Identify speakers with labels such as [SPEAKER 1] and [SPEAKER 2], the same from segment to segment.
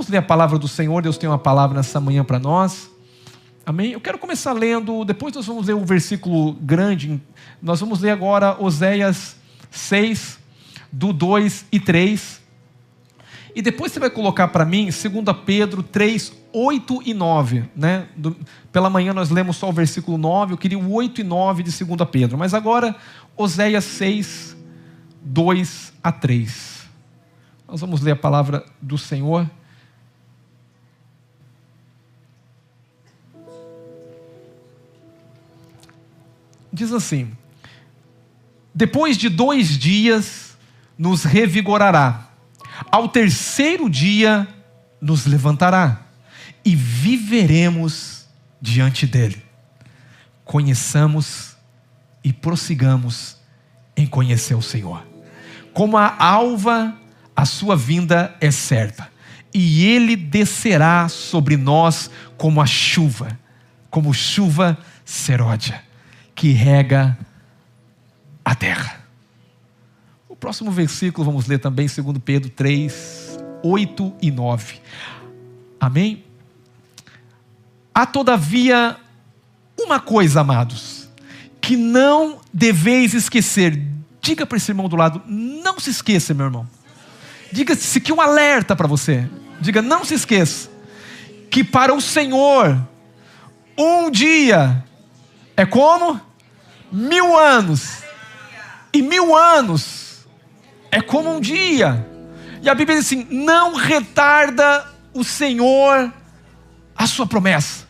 [SPEAKER 1] Vamos ler a palavra do Senhor. Deus tem uma palavra nessa manhã para nós. Amém? Eu quero começar lendo, depois nós vamos ler o versículo grande. Nós vamos ler agora Oséias 6, do 2 e 3. E depois você vai colocar para mim 2 Pedro 3, 8 e 9. Né? Pela manhã nós lemos só o versículo 9, eu queria o 8 e 9 de 2 Pedro. Mas agora, Oséias 6, 2 a 3. Nós vamos ler a palavra do Senhor. Diz assim: depois de 2 dias nos revigorará, ao 3º dia nos levantará, e viveremos diante dele. Conheçamos e prossigamos em conhecer o Senhor. Como a alva, a sua vinda é certa, e ele descerá sobre nós como chuva seródia, que rega a terra. O próximo versículo vamos ler também, 2 Pedro 3, 8 e 9. Amém? Há todavia uma coisa, amados, que não deveis esquecer. Diga para esse irmão do lado, não se esqueça, meu irmão. Diga-se que um alerta para você. Diga, não se esqueça, que para o Senhor, um dia é como 1000 anos, e 1000 anos é como um dia. E a Bíblia diz assim: não retarda o Senhor a sua promessa,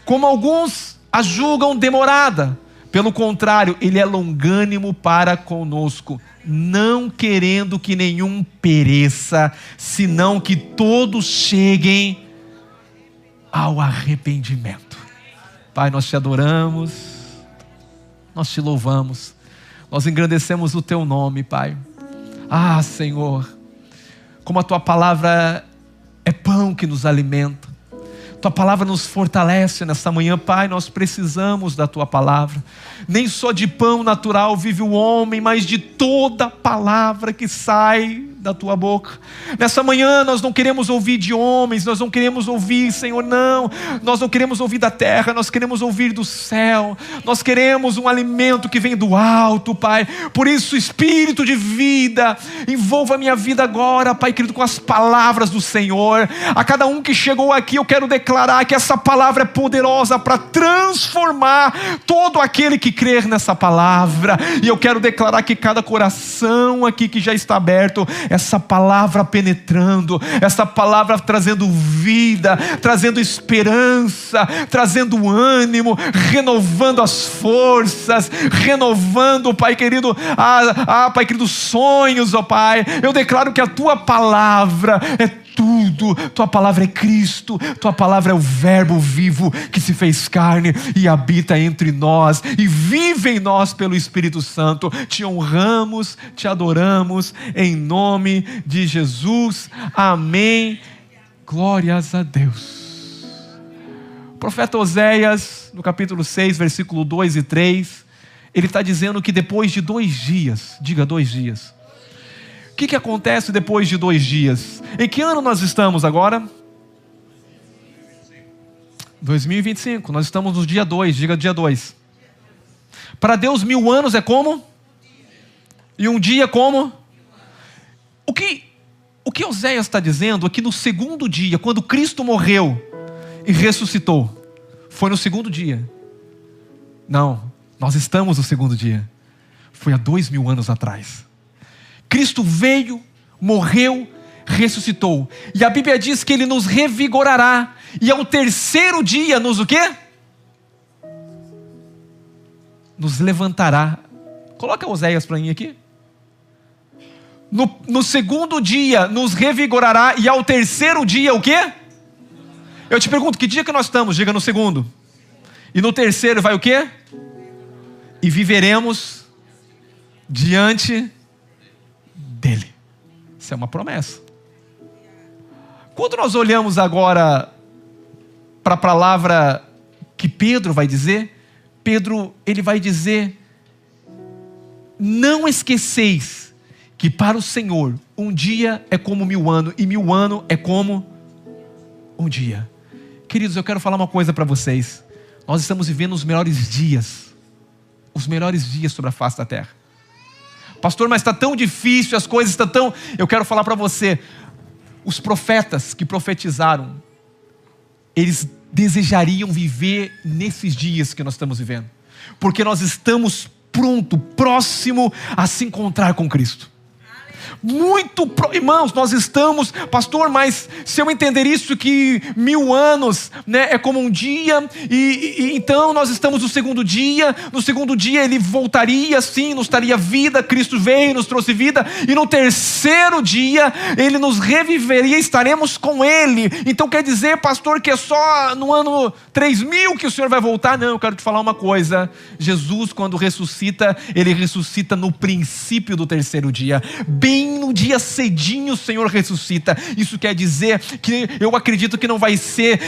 [SPEAKER 1] como alguns a julgam demorada. Pelo contrário, ele é longânimo para conosco, não querendo que nenhum pereça, senão que todos cheguem ao arrependimento. Pai, nós te adoramos, nós te louvamos, nós engrandecemos o teu nome, Pai. Ah, Senhor, como a tua palavra é pão que nos alimenta, tua palavra nos fortalece nesta manhã, Pai. Nós precisamos da tua palavra. Nem só de pão natural vive o homem, mas de toda palavra que sai da tua boca. Nessa manhã nós não queremos ouvir de homens, nós não queremos ouvir, Senhor, não. Nós não queremos ouvir da terra, nós queremos ouvir do céu. Nós queremos um alimento que vem do alto, Pai. Por isso, Espírito de vida, envolva a minha vida agora, Pai querido, com as palavras do Senhor. A cada um que chegou aqui, eu quero declarar que essa palavra é poderosa para transformar todo aquele que crer nessa palavra. E eu quero declarar que cada coração aqui que já está aberto, essa palavra penetrando, essa palavra trazendo vida, trazendo esperança, trazendo ânimo, renovando as forças, renovando, Pai querido, Pai querido, sonhos, ó Pai. Eu declaro que a tua palavra é tudo. Tua palavra é Cristo, tua palavra é o verbo vivo que se fez carne e habita entre nós e vive em nós pelo Espírito Santo. Te honramos, te adoramos em nome de Jesus, amém. Glórias a Deus. O profeta Oséias, no capítulo 6, versículo 2 e 3, ele está dizendo que depois de 2 dias, diga 2 dias. O que acontece depois de 2 dias? Em que ano nós estamos agora? 2025. Nós estamos no dia 2, diga dia 2. Para Deus 1000 anos é como? E um dia como? O que Oséias está dizendo é que no 2º dia, quando Cristo morreu e ressuscitou, foi no 2º dia. Não, nós estamos no 2º dia. Foi há 2000 anos atrás. Cristo veio, morreu, ressuscitou. E a Bíblia diz que ele nos revigorará. E ao 3º dia nos o quê? Nos levantará. Coloca Oséias para mim aqui. No 2º dia nos revigorará. E ao 3º dia o quê? Eu te pergunto, que dia que nós estamos? Diga no 2º. E no 3º vai o quê? E viveremos diante dele. Isso é uma promessa. Quando nós olhamos agora para a palavra que Pedro vai dizer, Pedro, ele vai dizer: não esqueceis que para o Senhor um dia é como 1000 anos, e 1000 anos é como um dia. Queridos, eu quero falar uma coisa para vocês. Nós estamos vivendo os melhores dias sobre a face da terra. Pastor, mas está tão difícil, as coisas estão tão... Eu quero falar para você, os profetas que profetizaram, eles desejariam viver nesses dias que nós estamos vivendo, porque nós estamos próximo a se encontrar com Cristo. Irmãos, nós estamos, pastor, mas se eu entender isso que 1000 anos, né, é como um dia, e então nós estamos no segundo dia ele voltaria, sim, nos daria vida, Cristo veio, nos trouxe vida, e no terceiro dia ele nos reviveria, estaremos com ele. Então quer dizer, pastor, que é só no ano 3000 que o Senhor vai voltar? Não, eu quero te falar uma coisa. Jesus, quando ressuscita, ele ressuscita no princípio do terceiro dia, bem no dia cedinho o Senhor ressuscita. Isso quer dizer que eu acredito que não vai ser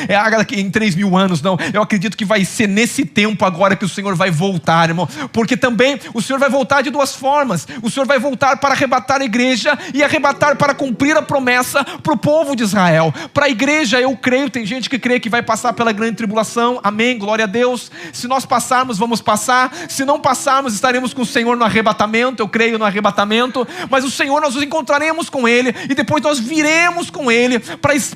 [SPEAKER 1] em 3000 anos, não. Eu acredito que vai ser nesse tempo agora que o Senhor vai voltar, irmão. Porque também o Senhor vai voltar de duas formas. O Senhor vai voltar para arrebatar a igreja e arrebatar para cumprir a promessa para o povo de Israel. Para a igreja, eu creio, tem gente que crê que vai passar pela grande tribulação. Amém, glória a Deus. Se nós passarmos, vamos passar. Se não passarmos, estaremos com o Senhor no arrebatamento. Eu creio no arrebatamento. Mas o Senhor, nós nos encontraremos com Ele, e depois nós viremos com Ele,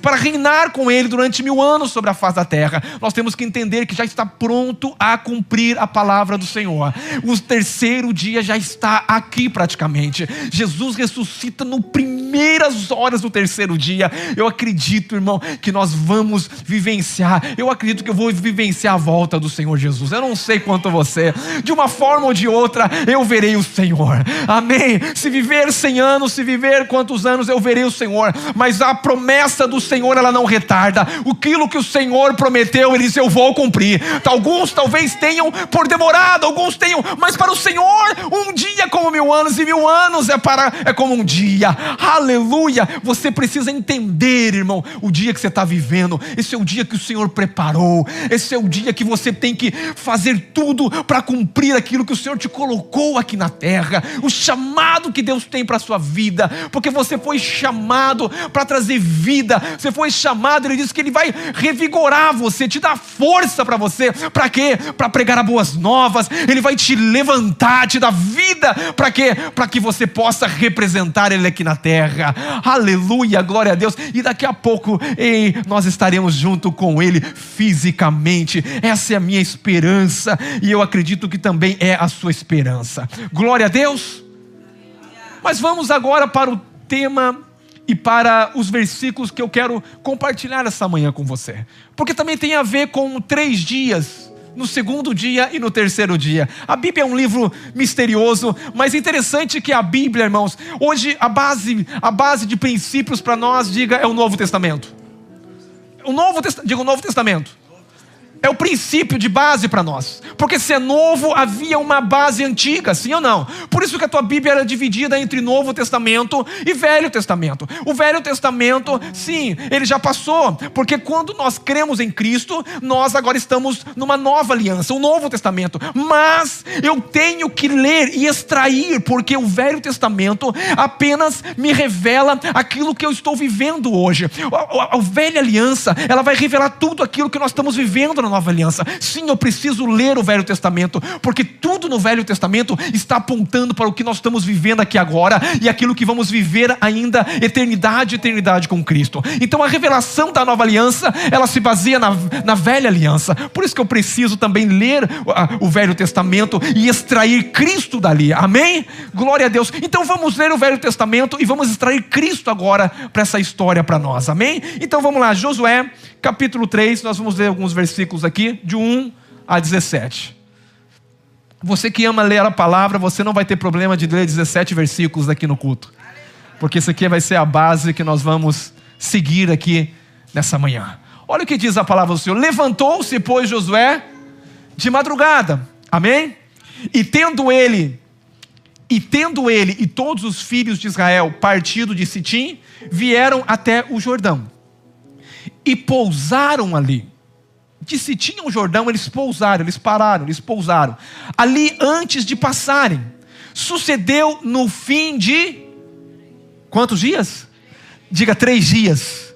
[SPEAKER 1] para reinar com Ele durante 1000 anos sobre a face da terra. Nós temos que entender que já está pronto a cumprir a palavra do Senhor. O terceiro dia já está aqui praticamente. Jesus ressuscita no primeiras horas do terceiro dia. Eu acredito, irmão, que nós vamos vivenciar. Eu acredito que eu vou vivenciar a volta do Senhor Jesus. Eu não sei quanto você, de uma forma ou de outra, eu verei o Senhor. Amém? Se viver 100 anos, se viver quantos anos, eu verei o Senhor. Mas a promessa do Senhor, ela não retarda. Aquilo que o Senhor prometeu, Ele disse, eu vou cumprir. Alguns talvez tenham por demorado, alguns tenham, mas para o Senhor, um dia é como 1000 anos, e 1000 anos é como um dia. Aleluia! Você precisa entender, irmão, o dia que você está vivendo. Esse é o dia que o Senhor preparou. Esse é o dia que você tem que fazer tudo para cumprir aquilo que o Senhor te colocou aqui na terra. O chamado que Deus tem para a sua vida, porque você foi chamado para trazer vida. Você foi chamado, Ele diz que Ele vai revigorar você, te dar força para você. Para quê? Para pregar as boas novas. Ele vai te levantar, te dar vida. Para quê? Para que você possa representar Ele aqui na terra. Aleluia, glória a Deus. E daqui a pouco nós estaremos junto com Ele fisicamente. Essa é a minha esperança, e eu acredito que também é a sua esperança. Glória a Deus. Mas vamos agora para o tema e para os versículos que eu quero compartilhar essa manhã com você, porque também tem a ver com 3 dias, no segundo dia e no terceiro dia. A Bíblia é um livro misterioso, mas interessante que a Bíblia, irmãos, hoje a base de princípios para nós, diga, é o Novo Testamento. O Novo Testamento é o princípio de base para nós. Porque se é novo, havia uma base antiga, sim ou não? Por isso que a tua Bíblia era dividida entre Novo Testamento e Velho Testamento. O Velho Testamento, sim, ele já passou. Porque quando nós cremos em Cristo, nós agora estamos numa nova aliança, o Novo Testamento. Mas eu tenho que ler e extrair, porque o Velho Testamento apenas me revela aquilo que eu estou vivendo hoje. A velha aliança, ela vai revelar tudo aquilo que nós estamos vivendo na nova aliança. Sim, eu preciso ler o Velho Testamento, porque tudo no Velho Testamento está apontando para o que nós estamos vivendo aqui agora, e aquilo que vamos viver ainda eternidade com Cristo. Então a revelação da nova aliança, ela se baseia na velha aliança. Por isso que eu preciso também ler o Velho Testamento e extrair Cristo dali. Amém? Glória a Deus. Então vamos ler o Velho Testamento e vamos extrair Cristo agora para essa história para nós. Amém? Então vamos lá, Josué capítulo 3, nós vamos ler alguns versículos aqui, de 1 a 17. Você que ama ler a palavra, você não vai ter problema de ler 17 versículos aqui no culto, porque isso aqui vai ser a base que nós vamos seguir aqui nessa manhã. Olha o que diz a palavra do Senhor. Levantou-se, pois, Josué de madrugada, amém? E tendo ele e todos os filhos de Israel partido de Sitim, vieram até o Jordão e pousaram ali. De Sitim ao Jordão eles pousaram, eles pararam, eles pousaram ali antes de passarem. Sucedeu no fim de quantos dias? Diga 3 dias.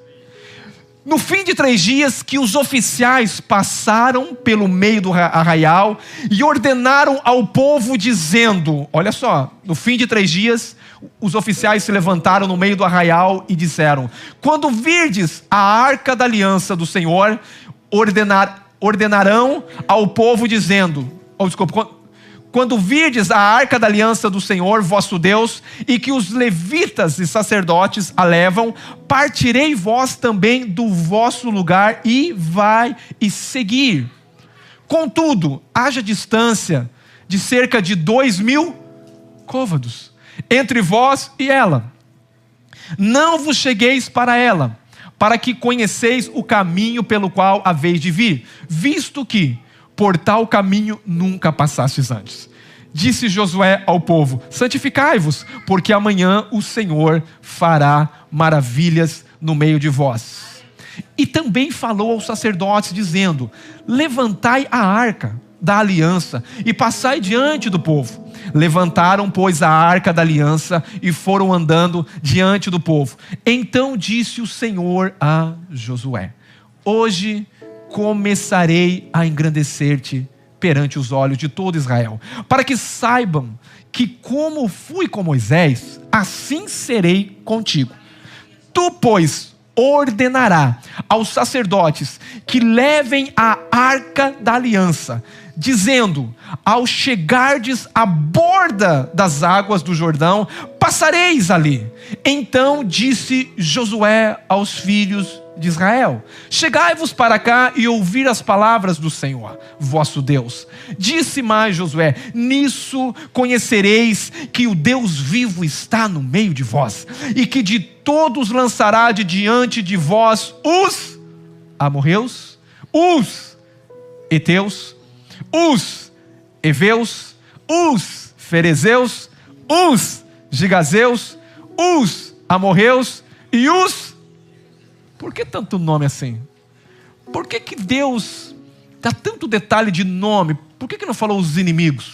[SPEAKER 1] No fim de 3 dias que os oficiais passaram pelo meio do arraial e ordenaram ao povo dizendo, olha só, no fim de 3 dias, os oficiais se levantaram no meio do arraial e disseram: quando virdes a arca da aliança do Senhor, ordenarão ao povo dizendo, quando virdes a arca da aliança do Senhor, vosso Deus, e que os levitas e sacerdotes a levam, partirei vós também do vosso lugar e vai e seguir. Contudo, haja distância de cerca de 2.000 côvados entre vós e ela. Não vos chegueis para ela, para que conheceis o caminho pelo qual haveis de vir, visto que por tal caminho nunca passastes antes. Disse Josué ao povo: santificai-vos, porque amanhã o Senhor fará maravilhas no meio de vós. E também falou aos sacerdotes, dizendo: levantai a arca da aliança e passai diante do povo. Levantaram, pois, a arca da aliança e foram andando diante do povo. Então disse o Senhor a Josué: hoje começarei a engrandecer-te perante os olhos de todo Israel, para que saibam que como fui com Moisés, assim serei contigo. Tu, pois, ordenará aos sacerdotes que levem a arca da aliança, dizendo: ao chegardes à borda das águas do Jordão, passareis ali. Então disse Josué aos filhos de Israel: chegai-vos para cá e ouvir as palavras do Senhor, vosso Deus. Disse mais Josué: nisso conhecereis que o Deus vivo está no meio de vós, e que de todos lançará de diante de vós os amorreus, os heteus, os heveus, os ferezeus, os gigazeus, os amorreus e os... Por que tanto nome assim? Por que Deus dá tanto detalhe de nome? Por que não falou os inimigos?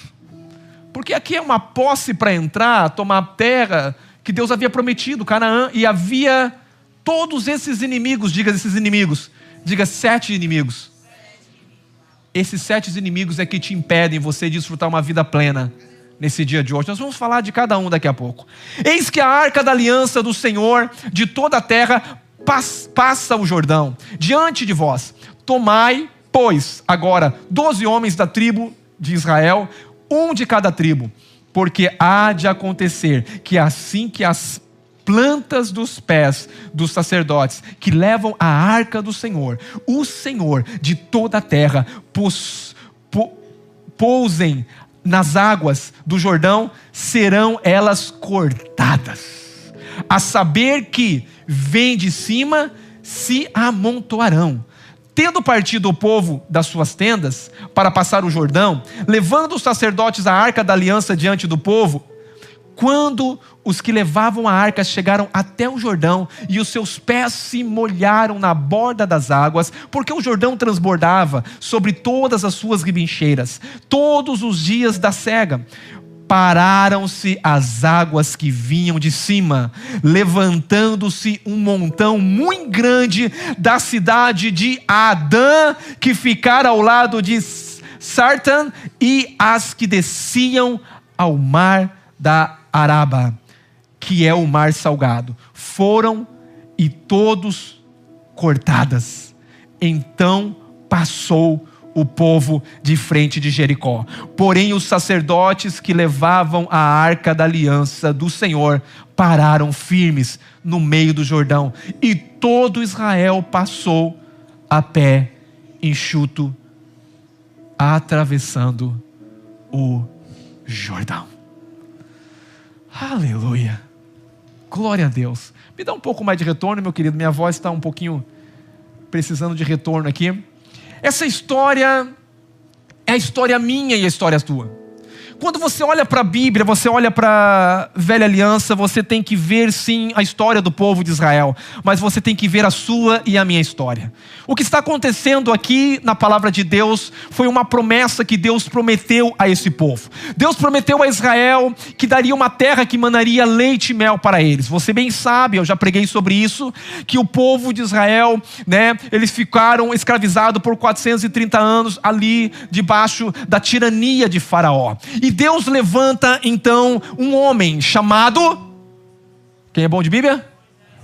[SPEAKER 1] Porque aqui é uma posse para entrar, tomar a terra que Deus havia prometido, Canaã, e havia todos esses inimigos. Diga esses inimigos, diga 7 inimigos. Esses 7 inimigos é que te impedem você de desfrutar uma vida plena nesse dia de hoje. Nós vamos falar de cada um daqui a pouco. Eis que a arca da aliança do Senhor de toda a terra passa o Jordão diante de vós. Tomai, pois, agora 12 homens da tribo de Israel, um de cada tribo, porque há de acontecer que assim que as plantas dos pés dos sacerdotes que levam a arca do Senhor, o Senhor de toda a terra, pousem nas águas do Jordão, serão elas cortadas, a saber que vem de cima, se amontoarão. Tendo partido o povo das suas tendas para passar o Jordão, levando os sacerdotes a arca da aliança diante do povo, quando os que levavam a arca chegaram até o Jordão e os seus pés se molharam na borda das águas, porque o Jordão transbordava sobre todas as suas ribincheiras, todos os dias da cega, pararam-se as águas que vinham de cima, levantando-se um montão muito grande da cidade de Adã, que ficara ao lado de Sartan, e as que desciam ao mar da Araba, que é o mar salgado, foram e todos cortadas. Então passou o povo de frente de Jericó. Porém os sacerdotes que levavam a arca da aliança do Senhor pararam firmes no meio do Jordão, e todo Israel passou a pé enxuto, atravessando o Jordão. Aleluia, glória a Deus. Me dá um pouco mais de retorno, meu querido, minha voz está um pouquinho precisando de retorno aqui. Essa história é a história minha e a história tua. Quando você olha para a Bíblia, você olha para a Velha Aliança, você tem que ver sim a história do povo de Israel, mas você tem que ver a sua e a minha história. O que está acontecendo aqui na palavra de Deus foi uma promessa que Deus prometeu a esse povo. Deus prometeu a Israel que daria uma terra que manaria leite e mel para eles. Você bem sabe, eu já preguei sobre isso, que o povo de Israel, eles ficaram escravizados por 430 anos ali debaixo da tirania de Faraó. E Deus levanta então um homem chamado... Quem é bom de Bíblia?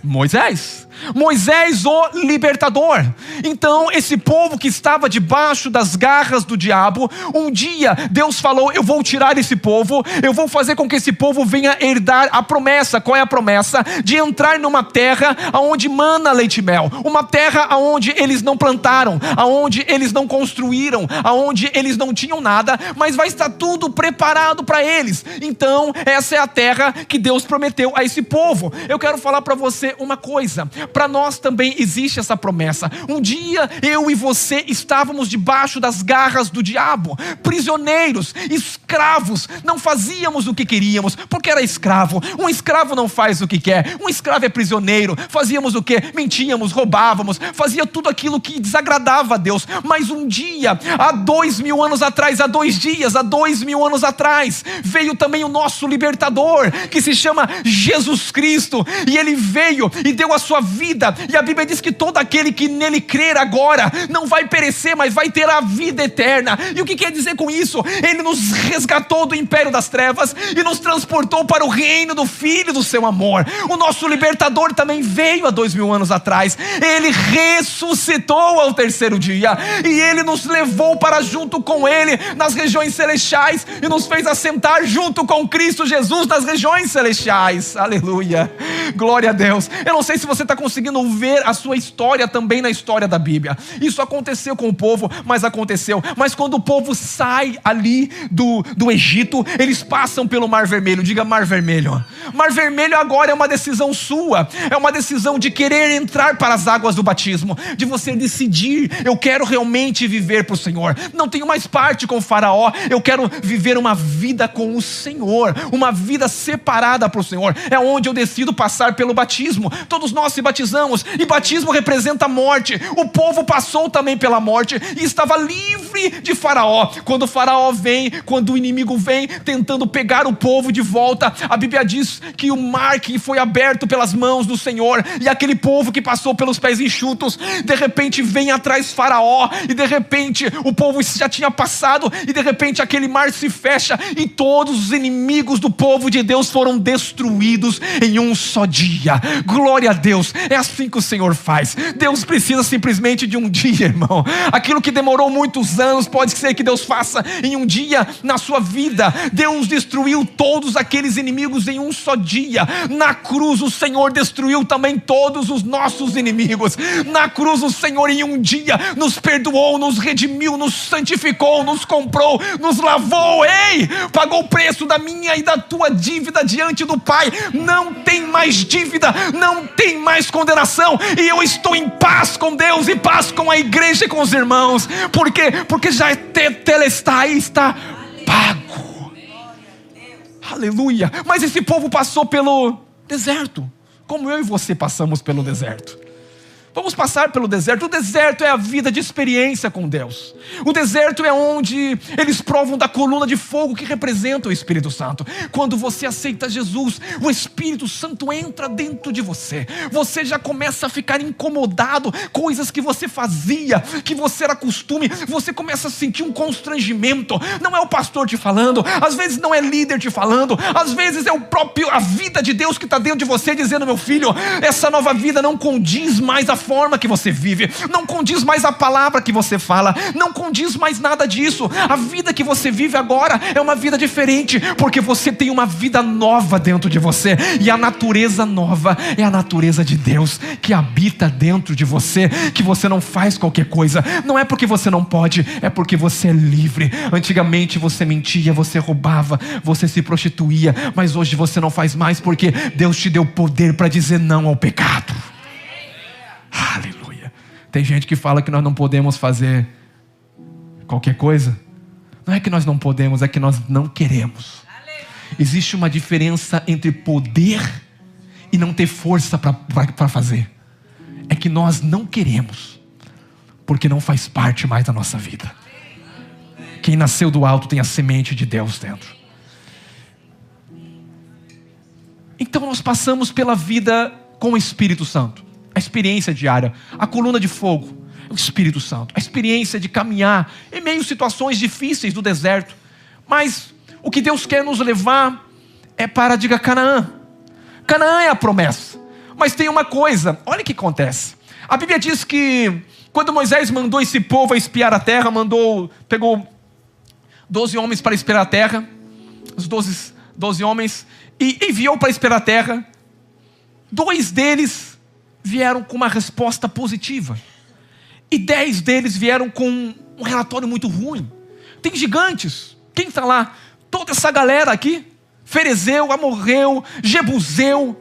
[SPEAKER 1] Moisés. Moisés, o libertador. Então esse povo que estava debaixo das garras do diabo, um dia Deus falou: eu vou tirar esse povo, eu vou fazer com que esse povo venha herdar a promessa. Qual é a promessa? De entrar numa terra onde mana leite e mel, uma terra onde eles não plantaram, onde eles não construíram, onde eles não tinham nada, mas vai estar tudo preparado para eles. Então essa é a terra que Deus prometeu a esse povo. Eu quero falar para você uma coisa: para nós também existe essa promessa. Um dia eu e você estávamos debaixo das garras do diabo, prisioneiros, escravos, não fazíamos o que queríamos, porque era escravo. Um escravo não faz o que quer, um escravo é prisioneiro. Fazíamos o que? Mentíamos, roubávamos, fazia tudo aquilo que desagradava a Deus. Mas um dia, há 2000 anos atrás, há 2 dias, há 2000 anos atrás, veio também o nosso libertador, que se chama Jesus Cristo, e ele veio e deu a sua vida, e a Bíblia diz que todo aquele que nele crer agora não vai perecer, mas vai ter a vida eterna. E o que quer dizer com isso? Ele nos resgatou do império das trevas e nos transportou para o reino do Filho do seu amor. O nosso libertador também veio há 2000 anos atrás. Ele ressuscitou ao 3º dia, e ele nos levou para junto com ele nas regiões celestiais, e nos fez assentar junto com Cristo Jesus nas regiões celestiais. Aleluia, glória a Deus. Eu não sei se você está conseguindo ver a sua história também na história da Bíblia. Isso aconteceu com o povo, mas aconteceu. Mas quando o povo sai ali do Egito, eles passam pelo Mar Vermelho. Diga Mar Vermelho. Mar Vermelho agora é uma decisão sua, é uma decisão de querer entrar para as águas do batismo, de você decidir: eu quero realmente viver para o Senhor, não tenho mais parte com o Faraó, eu quero viver uma vida com o Senhor, uma vida separada para o Senhor. É onde eu decido passar pelo batismo. Todos nós se batizamos, e batismo representa a morte. O povo passou também pela morte e estava livre de Faraó. Quando o Faraó vem, quando o inimigo vem tentando pegar o povo de volta, a Bíblia diz que o mar que foi aberto pelas mãos do Senhor, e aquele povo que passou pelos pés enxutos, de repente vem atrás Faraó, e de repente o povo já tinha passado, e de repente aquele mar se fecha, e todos os inimigos do povo de Deus foram destruídos em um só dia. Glória a Deus. É assim que o Senhor faz. Deus precisa simplesmente de um dia, irmão. Aquilo que demorou muitos anos, pode ser que Deus faça em um dia na sua vida. Deus destruiu todos aqueles inimigos em um só dia. Na cruz o Senhor destruiu também todos os nossos inimigos. Na cruz o Senhor em um dia nos perdoou, nos redimiu, nos santificou, nos comprou, nos lavou. Ei, pagou o preço da minha e da tua dívida diante do Pai. Não tem mais dívida, não tem mais condenação, e eu estou em paz com Deus, e paz com a igreja e com os irmãos. Por quê? Porque já tetelestai, está pago. Aleluia. Mas esse povo passou pelo deserto, como eu e você passamos pelo deserto. Vamos passar pelo deserto. O deserto é a vida de experiência com Deus. O deserto é onde eles provam da coluna de fogo que representa o Espírito Santo. Quando você aceita Jesus, o Espírito Santo entra dentro de você. Você já começa a ficar incomodado. Coisas que você fazia, que você era costume, você começa a sentir um constrangimento. Não é o pastor te falando, às vezes não é líder te falando, às vezes é a vida de Deus que está dentro de você dizendo: meu filho, essa nova vida não condiz mais a forma que você vive, não condiz mais a palavra que você fala, não condiz mais nada disso. A vida que você vive agora é uma vida diferente, porque você tem uma vida nova dentro de você, e a natureza nova é a natureza de Deus que habita dentro de você, que você não faz qualquer coisa. Não é porque você não pode, é porque você é livre. Antigamente você mentia, você roubava, você se prostituía, mas hoje você não faz mais, porque Deus te deu poder para dizer não ao pecado. Aleluia. Tem gente que fala que nós não podemos fazer qualquer coisa. Não é que nós não podemos, é que nós não queremos. Existe uma diferença entre poder e não ter força para fazer. É que nós não queremos, porque não faz parte mais da nossa vida. Quem nasceu do alto tem a semente de Deus dentro. Então nós passamos pela vida com o Espírito Santo. A experiência diária, a coluna de fogo, o Espírito Santo. A experiência de caminhar em meio a situações difíceis do deserto. Mas o que Deus quer nos levar é para, diga, Canaã. Canaã é a promessa. Mas tem uma coisa, olha o que acontece. A Bíblia diz que quando Moisés mandou esse povo a espiar a terra, pegou 12 homens para espiar a terra, os 12 homens, e enviou para espiar a terra. 2 deles vieram com uma resposta positiva, e 10 deles vieram com um relatório muito ruim. Tem gigantes, quem está lá? Toda essa galera aqui, Ferezeu, Amorreu, Jebuseu,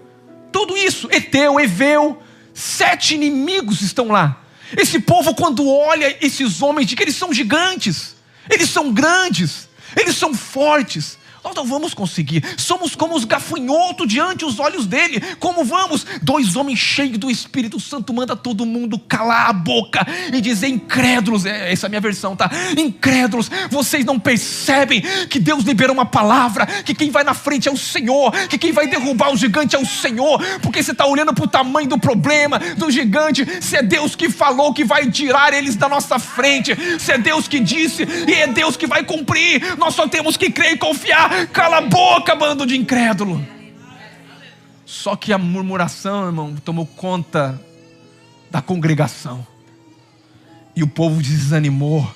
[SPEAKER 1] tudo isso, Eteu, Eveu, 7 inimigos estão lá. Esse povo, quando olha esses homens, diz que eles são gigantes, eles são grandes, eles são fortes. Nós não vamos conseguir, somos como os gafanhotos diante dos olhos dele. Como vamos? 2 homens cheios do Espírito Santo manda todo mundo calar a boca e dizer: incrédulos, essa é a minha versão, tá? Incrédulos, vocês não percebem que Deus liberou uma palavra, que quem vai na frente é o Senhor, que quem vai derrubar o gigante é o Senhor, porque você está olhando para o tamanho do problema, do gigante. Se é Deus que falou que vai tirar eles da nossa frente, se é Deus que disse e é Deus que vai cumprir, nós só temos que crer e confiar. Cala a boca, bando de incrédulo. Só que a murmuração, irmão, tomou conta da congregação, e o povo desanimou.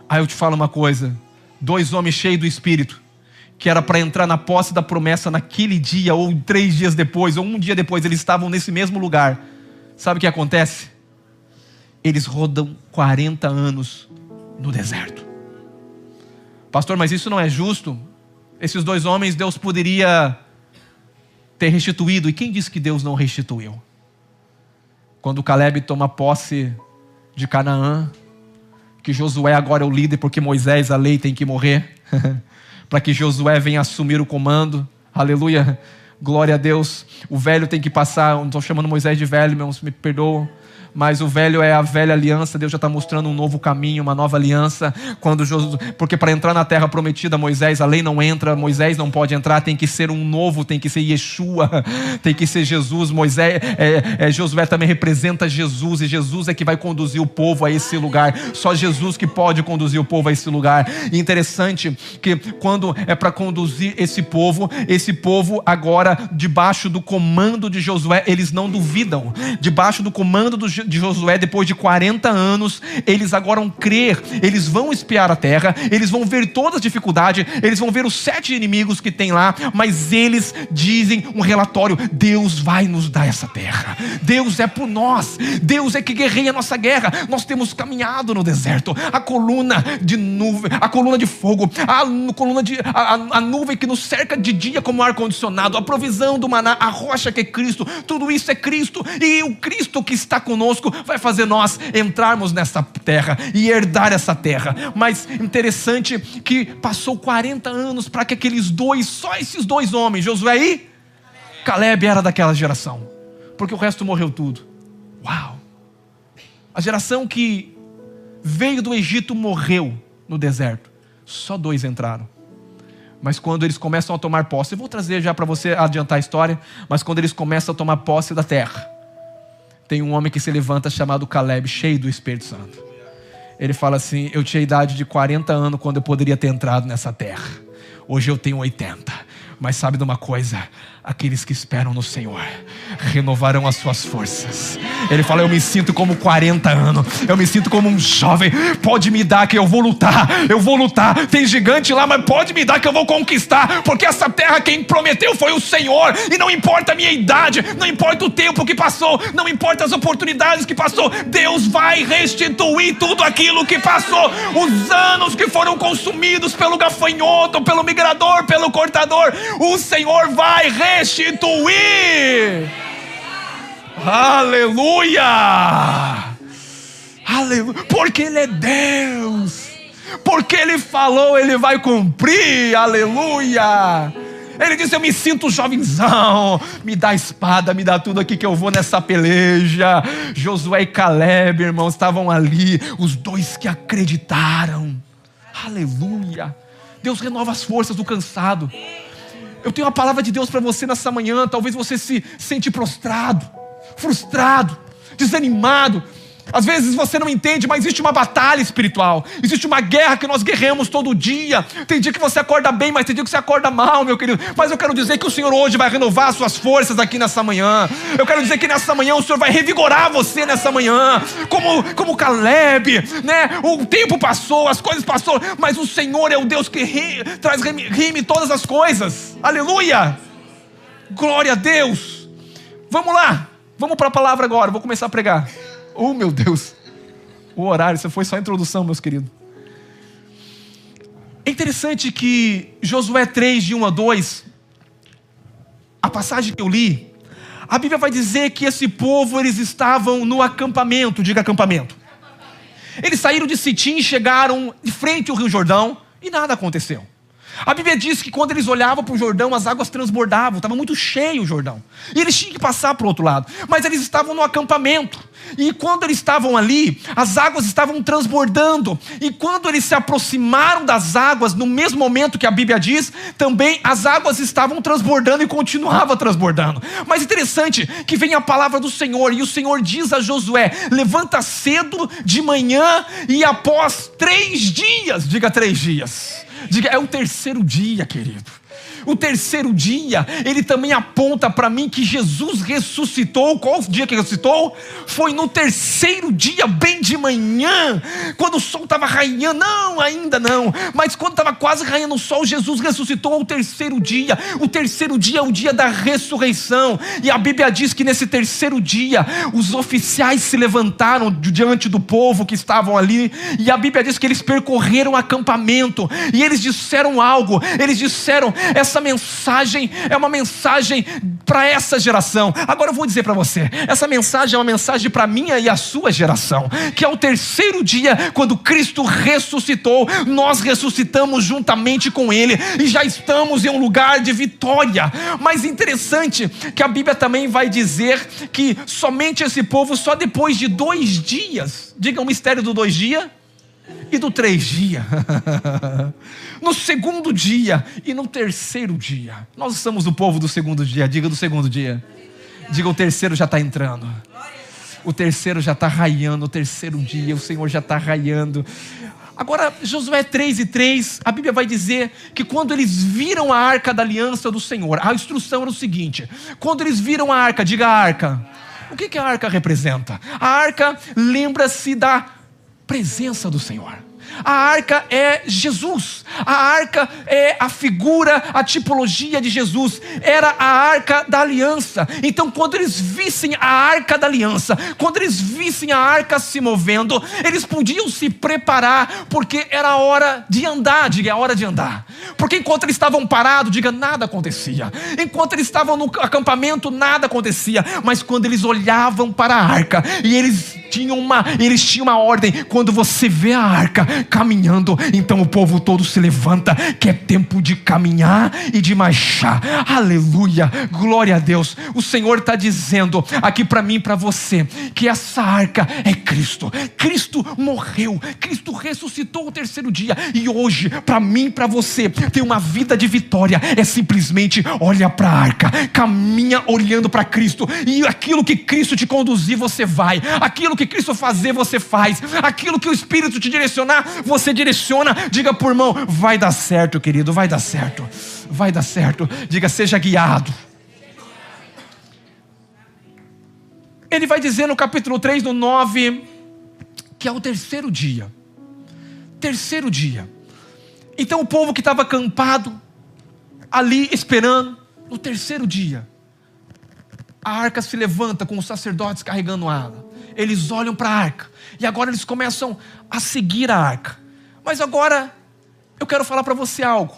[SPEAKER 1] Aí eu te falo uma coisa: 2 homens cheios do Espírito, que era para entrar na posse da promessa naquele dia, ou 3 dias depois, ou 1 dia depois, eles estavam nesse mesmo lugar. Sabe o que acontece? Eles rodam 40 anos no deserto. Pastor, mas isso não é justo? Esses 2 homens Deus poderia ter restituído. E quem disse que Deus não restituiu? Quando Caleb toma posse de Canaã, que Josué agora é o líder, porque Moisés, a lei, tem que morrer, para que Josué venha assumir o comando. Aleluia, glória a Deus. O velho tem que passar, não estou chamando Moisés de velho, irmãos, me perdoam, mas o velho é a velha aliança. Deus já está mostrando um novo caminho, uma nova aliança. Porque para entrar na terra prometida, Moisés, a lei não entra, Moisés não pode entrar, tem que ser um novo, tem que ser Yeshua, tem que ser Jesus. Josué também representa Jesus, e Jesus é que vai conduzir o povo a esse lugar. Só Jesus que pode conduzir o povo a esse lugar. E interessante que quando é para conduzir esse povo agora, debaixo do comando de Josué, eles não duvidam. Debaixo do comando de Josué, depois de 40 anos, eles agora vão crer, eles vão espiar a terra, eles vão ver todas as dificuldades, eles vão ver os 7 inimigos que tem lá, mas eles dizem um relatório: Deus vai nos dar essa terra, Deus é por nós, Deus é que guerreia a nossa guerra. Nós temos caminhado no deserto, a coluna de nuvem, a coluna de fogo, a nuvem que nos cerca de dia como ar-condicionado, a provisão do maná, a rocha que é Cristo, tudo isso é Cristo, e o Cristo que está conosco vai fazer nós entrarmos nessa terra e herdar essa terra. Mas interessante que passou 40 anos para que só esses 2 homens, Josué e Caleb, era daquela geração, porque o resto morreu tudo. Uau! A geração que veio do Egito morreu no deserto. Só 2 entraram. Mas quando eles começam a tomar posse, eu vou trazer já para você adiantar a história, mas quando eles começam a tomar posse da terra, tem um homem que se levanta chamado Caleb, cheio do Espírito Santo. Ele fala assim: eu tinha a idade de 40 anos quando eu poderia ter entrado nessa terra. Hoje eu tenho 80. Mas sabe de uma coisa? Aqueles que esperam no Senhor renovarão as suas forças. Ele fala: eu me sinto como 40 anos, eu me sinto como um jovem. Pode me dar que eu vou lutar, tem gigante lá, mas pode me dar que eu vou conquistar, porque essa terra quem prometeu foi o Senhor. E não importa a minha idade, não importa o tempo que passou, não importa as oportunidades que passou, Deus vai restituir tudo aquilo que passou. Os anos que foram consumidos pelo gafanhoto, pelo migrador, pelo cortador, o Senhor vai restituir. Aleluia! Aleluia! Porque Ele é Deus. porque Ele falou, Ele vai cumprir, aleluia. Ele disse: eu me sinto jovenzão, me dá a espada, me dá tudo aqui que eu vou nessa peleja. Josué e Caleb, irmãos, estavam ali, os dois que acreditaram, aleluia. Deus renova as forças do cansado. Eu tenho uma palavra de Deus para você nessa manhã. Talvez você se sente prostrado, frustrado, desanimado. Às vezes você não entende, mas existe uma batalha espiritual. Existe uma guerra que nós guerreamos todo dia. Tem dia que você acorda bem, mas tem dia que você acorda mal, meu querido. Mas eu quero dizer que o Senhor hoje vai renovar as suas forças aqui nessa manhã. Eu quero dizer que nessa manhã o Senhor vai revigorar você nessa manhã. Como Caleb, né? O tempo passou, as coisas passaram, mas o Senhor é o Deus que rime todas as coisas. Aleluia! Glória a Deus! Vamos lá, vamos para a palavra agora. Vou começar a pregar. Oh, meu Deus, o horário, isso foi só a introdução, meus queridos. É interessante que Josué 3, de 1 a 2, a passagem que eu li, a Bíblia vai dizer que esse povo, eles estavam no acampamento. Diga acampamento. Eles saíram de Sitim e chegaram de frente ao Rio Jordão e nada aconteceu. A Bíblia diz que quando eles olhavam para o Jordão, as águas transbordavam, estava muito cheio o Jordão, e eles tinham que passar para o outro lado, mas eles estavam no acampamento, e quando eles estavam ali, as águas estavam transbordando, e quando eles se aproximaram das águas, no mesmo momento que a Bíblia diz, também as águas estavam transbordando e continuavam transbordando. Mas interessante que vem a palavra do Senhor, e o Senhor diz a Josué: levanta cedo de manhã, e após 3 dias, diga 3 dias, diga, é o terceiro dia, querido. O terceiro dia, ele também aponta para mim que Jesus ressuscitou. Qual o dia que ressuscitou? Foi no terceiro dia, bem de manhã, quando o sol estava raiando. Não, ainda não, mas quando estava quase raiando o sol, Jesus ressuscitou ao terceiro dia. O terceiro dia é o dia da ressurreição, e a Bíblia diz que nesse terceiro dia, os oficiais se levantaram diante do povo que estavam ali, e a Bíblia diz que eles percorreram o acampamento, e eles disseram algo. Eles disseram: essa mensagem é uma mensagem para essa geração. Agora eu vou dizer para você, essa mensagem é uma mensagem para a minha e a sua geração, que é o terceiro dia, quando Cristo ressuscitou, nós ressuscitamos juntamente com Ele, e já estamos em um lugar de vitória. Mas interessante que a Bíblia também vai dizer que somente esse povo, só depois de 2 dias, diga o mistério do 2 dias e do 3 dias, no segundo dia e no terceiro dia. Nós somos o povo do segundo dia. Diga do segundo dia. Diga, o terceiro já está entrando. O terceiro já está raiando. O terceiro dia, o Senhor já está raiando. Agora, Josué 3:3, a Bíblia vai dizer que quando eles viram a arca da aliança do Senhor, a instrução era o seguinte: quando eles viram a arca, diga a arca. O que a arca representa? A arca lembra-se da presença do Senhor. A arca é Jesus. A arca é a figura, a tipologia de Jesus. Era a arca da aliança. Então quando eles vissem a arca da aliança, quando eles vissem a arca se movendo, eles podiam se preparar, porque era a hora de andar. Diga, é a hora de andar. Porque enquanto eles estavam parados, diga, nada acontecia. Enquanto eles estavam no acampamento, nada acontecia. Mas quando eles olhavam para a arca, e eles tinham uma ordem: quando você vê a arca caminhando, então o povo todo se levanta, que é tempo de caminhar e de marchar. Aleluia, glória a Deus. O Senhor está dizendo aqui para mim e para você, que essa arca é Cristo. Cristo morreu, Cristo ressuscitou o terceiro dia, e hoje, para mim e para você, ter uma vida de vitória é simplesmente olha para a arca, caminha olhando para Cristo, e aquilo que Cristo te conduzir, você vai. Aquilo que Cristo fazer, você faz. Aquilo que o Espírito te direcionar, você direciona. Diga por irmão, vai dar certo, querido, vai dar certo. Vai dar certo. Diga, seja guiado. Ele vai dizer no capítulo 3, no 9, que é o terceiro dia. Terceiro dia. Então o povo que estava acampado ali esperando, no terceiro dia, a arca se levanta com os sacerdotes carregando ela. Eles olham para a arca, e agora eles começam a seguir a arca. Mas agora eu quero falar para você algo: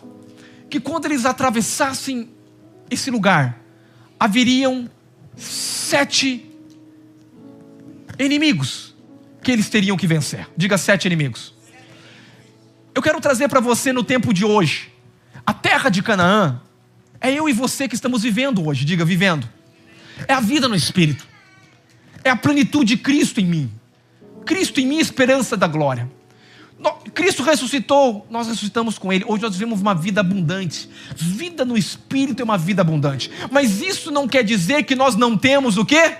[SPEAKER 1] que quando eles atravessassem esse lugar, haveriam 7 inimigos que eles teriam que vencer. Diga 7 inimigos. Eu quero trazer para você no tempo de hoje, a terra de Canaã, é eu e você que estamos vivendo hoje, diga vivendo. É a vida no Espírito, é a plenitude de Cristo em mim. Cristo em mim, esperança da glória. Cristo ressuscitou, nós ressuscitamos com Ele. Hoje nós vivemos uma vida abundante. Vida no Espírito é uma vida abundante. Mas isso não quer dizer que nós não temos o quê?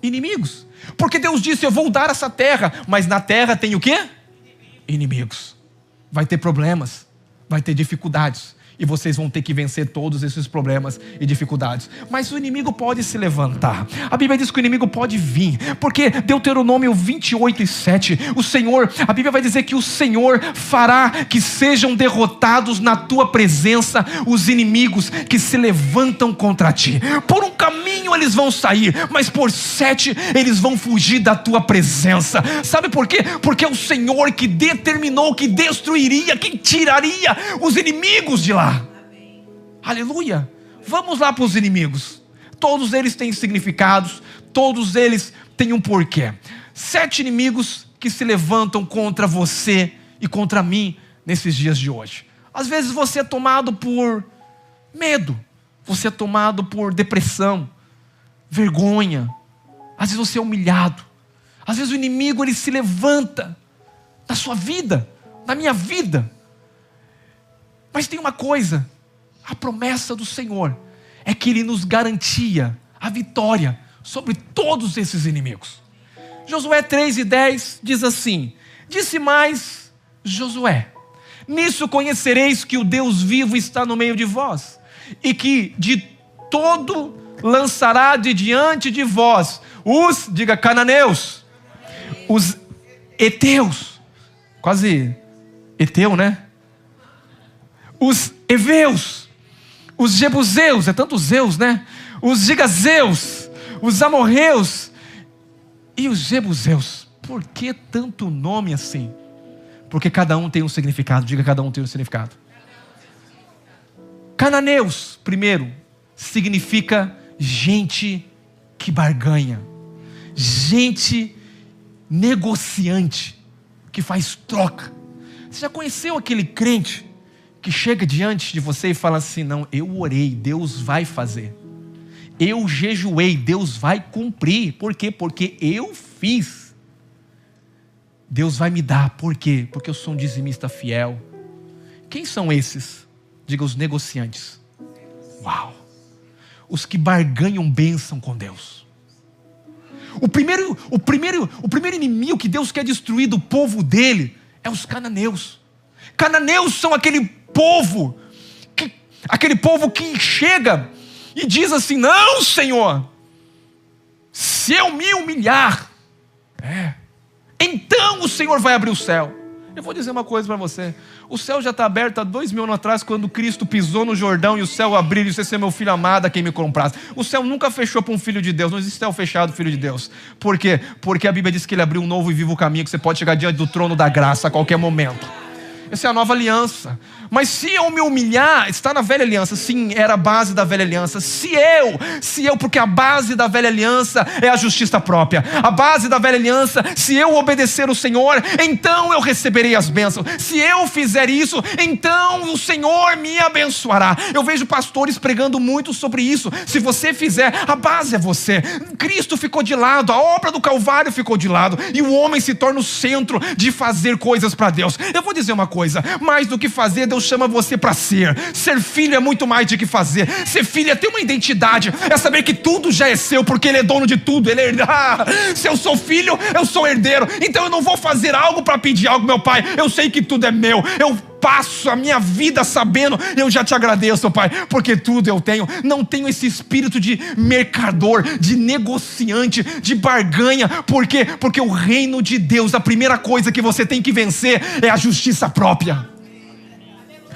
[SPEAKER 1] Inimigos. Porque Deus disse, eu vou dar essa terra. Mas na terra tem o quê? Inimigos. Vai ter problemas, vai ter dificuldades. E vocês vão ter que vencer todos esses problemas e dificuldades. Mas o inimigo pode se levantar. A Bíblia diz que o inimigo pode vir. Porque Deuteronômio 28:7, o Senhor, a Bíblia vai dizer que o Senhor fará que sejam derrotados na tua presença os inimigos que se levantam contra ti. Por um caminho eles vão sair, mas por 7 eles vão fugir da tua presença. Sabe por quê? Porque é o Senhor que determinou que destruiria, que tiraria os inimigos de lá. Aleluia. Vamos lá para os inimigos. Todos eles têm significados, todos eles têm um porquê. 7 inimigos que se levantam contra você e contra mim nesses dias de hoje. Às vezes você é tomado por medo, você é tomado por depressão, vergonha. Às vezes você é humilhado. Às vezes o inimigo ele se levanta na sua vida, na minha vida. Mas tem uma coisa, a promessa do Senhor é que Ele nos garantia a vitória sobre todos esses inimigos. Josué 3:10 diz assim: disse mais Josué, nisso conhecereis que o Deus vivo está no meio de vós, e que de todo lançará de diante de vós os, diga cananeus, os heteus, quase Eteu, né? Os heveus, os jebuseus, é tanto Zeus, né? Os gigazeus, os amorreus e os jebuseus. Por que tanto nome assim? Porque cada um tem um significado. Diga, cada um tem um significado. Cananeus, primeiro, significa gente que barganha, gente negociante, que faz troca. Você já conheceu aquele crente que chega diante de você e fala assim: não, eu orei, Deus vai fazer. Eu jejuei, Deus vai cumprir. Por quê? Porque eu fiz. Deus vai me dar. Por quê? Porque eu sou um dizimista fiel. Quem são esses? Diga, os negociantes. Uau! Os que barganham bênção com Deus. O primeiro inimigo que Deus quer destruir do povo dele é os cananeus. Cananeus são aquele povo que chega e diz assim: não, Senhor, se eu me humilhar, então o Senhor vai abrir o céu. Eu vou dizer uma coisa para você: o céu já está aberto há 2000 anos atrás, quando Cristo pisou no Jordão e o céu abriu e disse: esse é meu filho amado a quem me comprasse. O céu nunca fechou para um filho de Deus. Não existe céu fechado, filho de Deus. Por quê? Porque a Bíblia diz que Ele abriu um novo e vivo caminho, que você pode chegar diante do trono da graça a qualquer momento. Essa é a nova aliança. Mas se eu me humilhar, está na velha aliança. Sim, era a base da velha aliança. Se eu, porque a base da velha aliança é a justiça própria. A base da velha aliança, se eu obedecer o Senhor, então eu receberei as bênçãos. Se eu fizer isso, então o Senhor me abençoará. Eu vejo pastores pregando muito sobre isso. Se você fizer, a base é você. Cristo ficou de lado, a obra do Calvário ficou de lado, e o homem se torna o centro de fazer coisas para Deus. Eu vou dizer uma coisa: mais do que fazer, Deus chama você para ser. Ser filho é muito mais do que fazer. Ser filho é ter uma identidade, é saber que tudo já é seu, porque Ele é dono de tudo. Ele é herdeiro. Se eu sou filho, eu sou herdeiro. Então eu não vou fazer algo para pedir algo, meu Pai. Eu sei que tudo é meu. Eu passo a minha vida sabendo: eu já te agradeço, Pai, porque tudo eu tenho. Não tenho esse espírito de mercador, de negociante, de barganha. Por quê? Porque o reino de Deus, a primeira coisa que você tem que vencer é a justiça própria.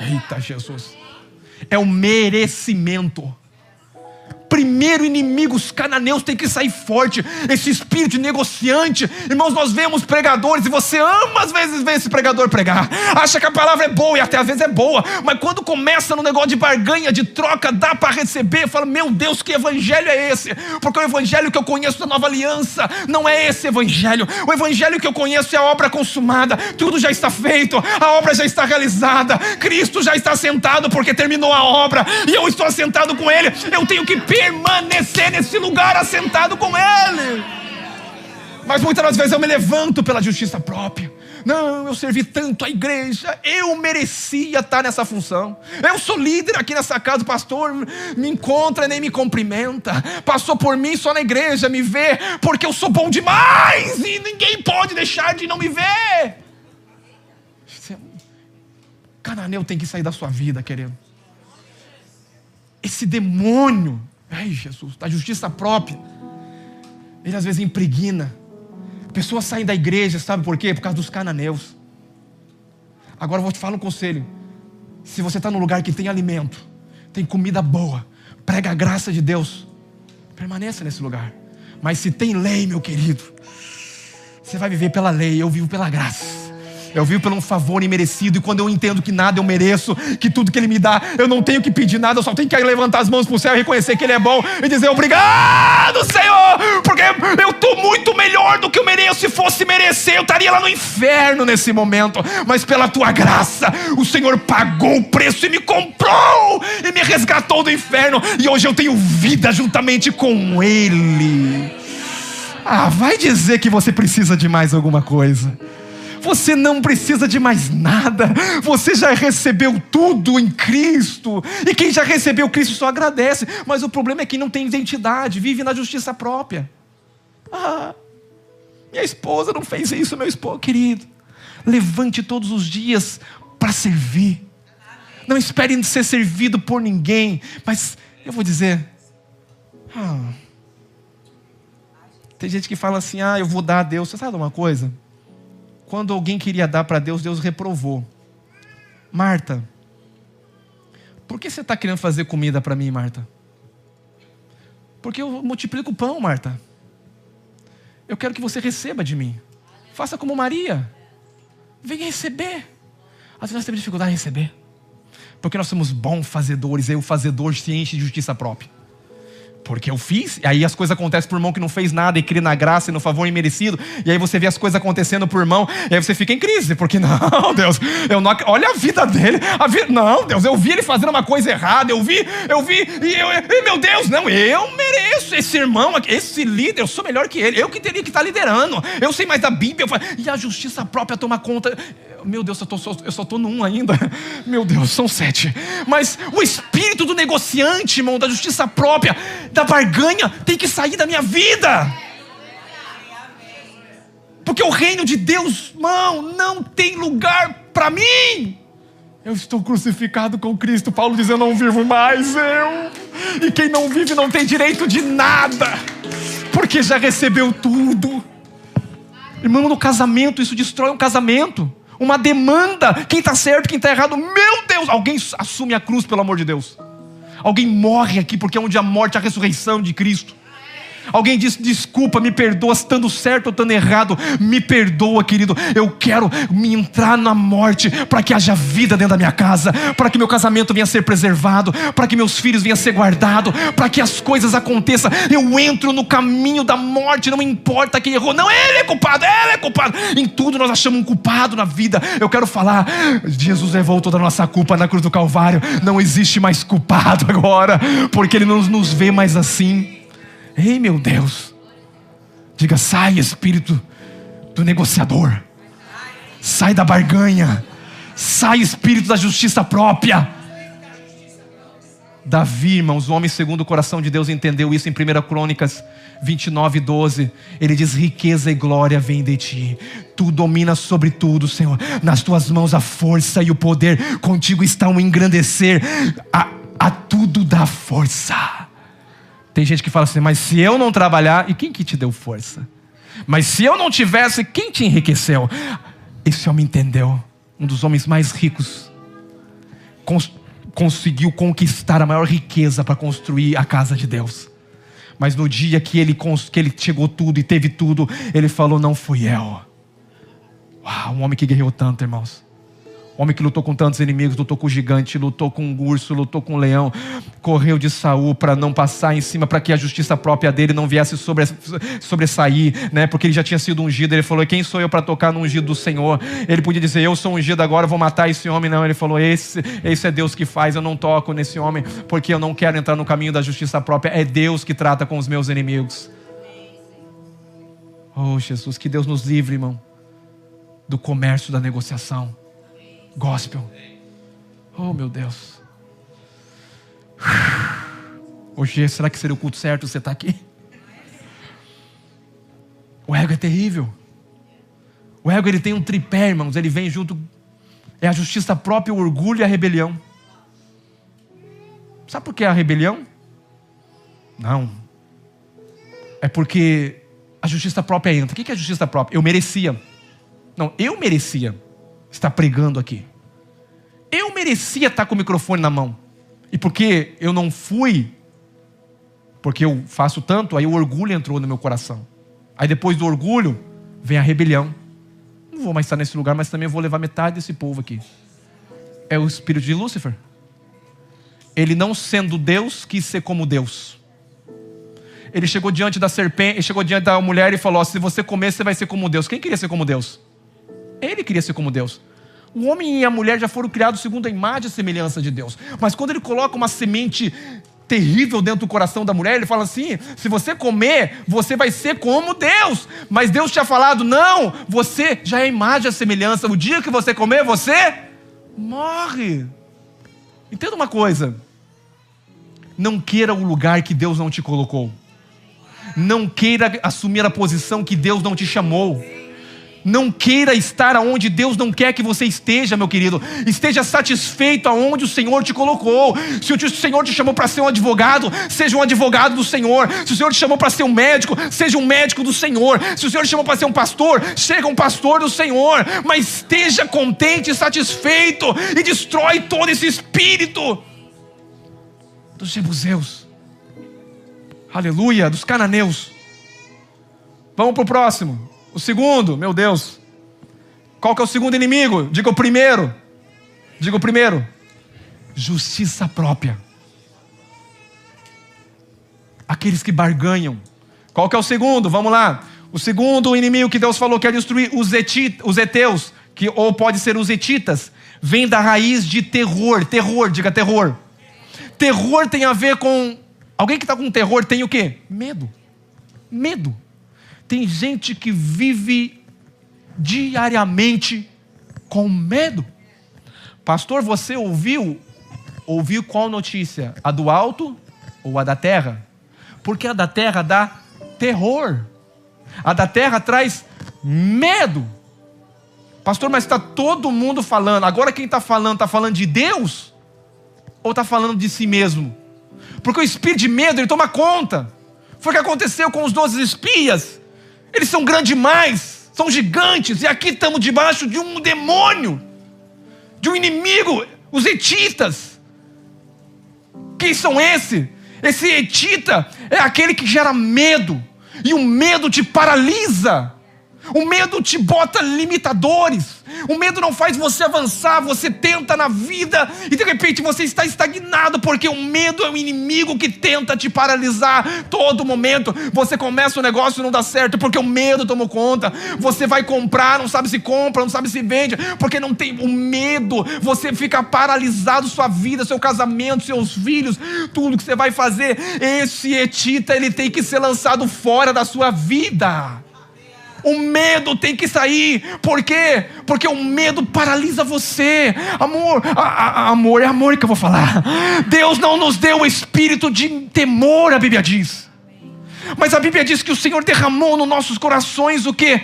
[SPEAKER 1] Eita Jesus, é o merecimento. primeiro inimigo, os cananeus, tem que sair forte. Esse espírito negociante. Irmãos, nós vemos pregadores, e você ama às vezes ver esse pregador pregar, acha que a palavra é boa, e até às vezes é boa, mas quando começa no negócio de barganha, de troca, dá para receber, fala, meu Deus, que evangelho é esse? Porque o evangelho que eu conheço da nova aliança não é esse evangelho. O evangelho que eu conheço é a obra consumada, tudo já está feito, a obra já está realizada, Cristo já está sentado porque terminou a obra, e eu estou assentado com Ele. Eu tenho que permanecer nesse lugar assentado com Ele. Mas muitas das vezes eu me levanto pela justiça própria. Não, eu servi tanto à igreja, eu merecia estar nessa função. Eu sou líder aqui nessa casa, o pastor me encontra, nem me cumprimenta, passou por mim só na igreja, me vê porque eu sou bom demais e ninguém pode deixar de não me ver. Cananeu tem que sair da sua vida, querido. Esse demônio, ai Jesus, da justiça própria, ele às vezes impregna. Pessoas saem da igreja, sabe por quê? Por causa dos cananeus. Agora eu vou te falar um conselho. Se você está num lugar que tem alimento, tem comida boa, prega a graça de Deus, permaneça nesse lugar. Mas se tem lei, meu querido, você vai viver pela lei. Eu vivo pela graça. Eu vivo por um favor imerecido. E quando eu entendo que nada eu mereço, que tudo que Ele me dá, eu não tenho que pedir nada, eu só tenho que levantar as mãos para o céu e reconhecer que Ele é bom e dizer obrigado, Senhor, porque eu estou muito melhor do que eu mereço. Se fosse merecer, eu estaria lá no inferno nesse momento. Mas pela Tua graça, o Senhor pagou o preço e me comprou e me resgatou do inferno, e hoje eu tenho vida juntamente com Ele. Vai dizer que você precisa de mais alguma coisa. Você não precisa de mais nada. Você já recebeu tudo em Cristo. E quem já recebeu Cristo só agradece. Mas o problema é que não tem identidade, vive na justiça própria. Minha esposa não fez isso, meu esposo. Querido, levante todos os dias para servir. Não espere ser servido por ninguém. Mas eu vou dizer, tem gente que fala assim, eu vou dar a Deus. Você sabe de uma coisa? Quando alguém queria dar para Deus, Deus reprovou. Marta, por que você está querendo fazer comida para mim, Marta? Porque eu multiplico o pão, Marta. Eu quero que você receba de mim. Faça como Maria. Venha receber. Às vezes nós temos dificuldade em receber, porque nós somos bons fazedores. E aí o fazedor se enche de justiça própria. Porque eu fiz, e aí as coisas acontecem por irmão que não fez nada e crê na graça e no favor imerecido, e aí você vê as coisas acontecendo por irmão, e aí você fica em crise, porque não, Deus, olha a vida dele, não, Deus, eu vi ele fazendo uma coisa errada, eu vi, e meu Deus, não, eu mereço esse irmão, esse líder, eu sou melhor que ele, eu que teria que estar liderando, eu sei mais da Bíblia, e a justiça própria toma conta. Meu Deus, eu só estou no 1 ainda. Meu Deus, são 7. Mas o espírito do negociante, irmão, da justiça própria, da barganha, tem que sair da minha vida. Porque o reino de Deus, irmão, não tem lugar para mim. Eu estou crucificado com Cristo. Paulo diz, eu não vivo mais, eu. E quem não vive não tem direito de nada, porque já recebeu tudo. Irmão, no casamento, isso destrói um casamento. Uma demanda, quem está certo, quem está errado. Meu Deus, alguém assume a cruz, pelo amor de Deus. Alguém morre aqui, porque é onde a morte, a ressurreição de Cristo. Alguém diz, desculpa, me perdoa, estando certo ou estando errado, me perdoa, querido. Eu quero me entrar na morte, para que haja vida dentro da minha casa, para que meu casamento venha a ser preservado, para que meus filhos venham a ser guardados, para que as coisas aconteçam. Eu entro no caminho da morte, não importa quem errou. Não, ele é culpado, ela é culpada. Em tudo nós achamos um culpado na vida. Eu quero falar, Jesus levou toda a nossa culpa na cruz do Calvário. Não existe mais culpado agora, porque Ele não nos vê mais assim. Ei, meu Deus, diga, sai espírito do negociador, sai da barganha, sai espírito da justiça própria. Davi, irmãos, o homem segundo o coração de Deus, entendeu isso em 1 Crônicas 29:12. Ele diz, riqueza e glória vem de ti, tu dominas sobre tudo, Senhor, nas tuas mãos a força e o poder, contigo está o engrandecer, a tudo dá força. Tem gente que fala assim, mas se eu não trabalhar, e quem que te deu força? Mas se eu não tivesse, quem te enriqueceu? Esse homem entendeu, um dos homens mais ricos, conseguiu conquistar a maior riqueza para construir a casa de Deus. Mas no dia que ele chegou tudo e teve tudo, ele falou: não fui eu. Uau, um homem que guerreou tanto, irmãos. Um homem que lutou com tantos inimigos, lutou com o gigante, lutou com o urso, lutou com o leão, correu de Saul para não passar em cima, para que a justiça própria dele não viesse sobressair, né? Porque ele já tinha sido ungido. Ele falou: quem sou eu para tocar no ungido do Senhor? Ele podia dizer: eu sou ungido agora, vou matar esse homem. Não, ele falou: esse é Deus que faz, eu não toco nesse homem, porque eu não quero entrar no caminho da justiça própria. É Deus que trata com os meus inimigos. Oh Jesus, que Deus nos livre, irmão, do comércio da negociação. Gospel. Oh meu Deus. Hoje, será que seria o culto certo você estar aqui? O ego é terrível. O ego, ele tem um tripé, irmãos. Ele vem junto. É a justiça própria, o orgulho e a rebelião. Sabe por que a rebelião? Não. É porque a justiça própria entra. O que é a justiça própria? Eu merecia. Não, eu merecia estar pregando aqui. Eu merecia estar com o microfone na mão. E porque eu não fui, porque eu faço tanto, aí o orgulho entrou no meu coração. Aí depois do orgulho, vem a rebelião. Não vou mais estar nesse lugar, mas também vou levar metade desse povo aqui. É o espírito de Lúcifer. Ele, não sendo Deus, quis ser como Deus. Ele chegou diante da serpente, ele chegou diante da mulher e falou: se você comer, você vai ser como Deus. Quem queria ser como Deus? Ele queria ser como Deus. O homem e a mulher já foram criados segundo a imagem e semelhança de Deus. Mas quando ele coloca uma semente terrível dentro do coração da mulher, ele fala assim: se você comer, você vai ser como Deus. Mas Deus tinha falado: não, você já é a imagem e a semelhança. O dia que você comer, você morre. Entenda uma coisa: não queira o lugar que Deus não te colocou. Não queira assumir a posição que Deus não te chamou. Não queira estar aonde Deus não quer que você esteja, meu querido. Esteja satisfeito aonde o Senhor te colocou. Se o Senhor te chamou para ser um advogado, seja um advogado do Senhor. Se o Senhor te chamou para ser um médico, seja um médico do Senhor. Se o Senhor te chamou para ser um pastor, seja um pastor do Senhor. Mas esteja contente e satisfeito, e destrói todo esse espírito dos jebuseus, aleluia, dos cananeus. Vamos para o próximo. O segundo, meu Deus. Qual que é o segundo inimigo? Diga o primeiro. Diga o primeiro. Justiça própria. Aqueles que barganham. Qual que é o segundo? Vamos lá. O segundo inimigo que Deus falou que ia destruir, os heteus, ou pode ser os hetitas, vem da raiz de terror. Terror, diga terror. Terror tem a ver com... Alguém que está com terror tem o quê? Medo. Medo. Tem gente que vive diariamente com medo. Pastor, você ouviu qual notícia? A do alto ou a da terra? Porque a da terra dá terror. A da terra traz medo. Pastor, mas está todo mundo falando. Agora quem está falando de Deus? Ou está falando de si mesmo? Porque o espírito de medo, ele toma conta. Foi o que aconteceu com os 12 espias. Eles são grandes demais, são gigantes, e aqui estamos debaixo de um demônio, de um inimigo, os hetitas. Quem são esses? Esse hetita é aquele que gera medo, e o medo te paralisa. O medo te bota limitadores. O medo não faz você avançar. Você tenta na vida e de repente você está estagnado, porque o medo é um inimigo que tenta te paralisar todo momento. Você começa o negócio e não dá certo porque o medo tomou conta. Você vai comprar, não sabe se compra, não sabe se vende, porque não tem o medo. Você fica paralisado, sua vida, seu casamento, seus filhos, tudo que você vai fazer. Esse hetita, ele tem que ser lançado fora da sua vida. O medo tem que sair. Por quê? Porque o medo paralisa você. Amor, amor, é amor que eu vou falar. Deus não nos deu o espírito de temor, a Bíblia diz. Mas a Bíblia diz que o Senhor derramou nos nossos corações o quê?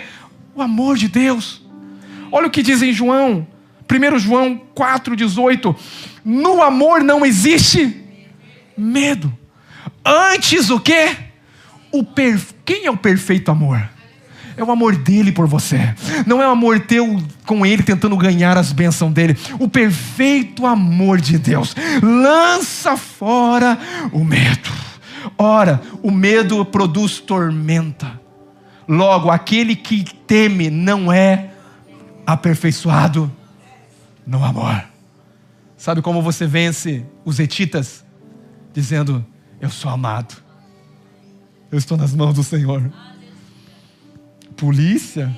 [SPEAKER 1] O amor de Deus. Olha o que diz em João, 1 João 4,18. No amor não existe medo. Antes o quê? Quem é o perfeito amor? É o amor dele por você. Não é o amor teu com ele tentando ganhar as bênçãos dele. O perfeito amor de Deus lança fora o medo. Ora, o medo produz tormenta. Logo, aquele que teme não é aperfeiçoado no amor. Sabe como você vence os hetitas? Dizendo: eu sou amado, eu estou nas mãos do Senhor. Polícia,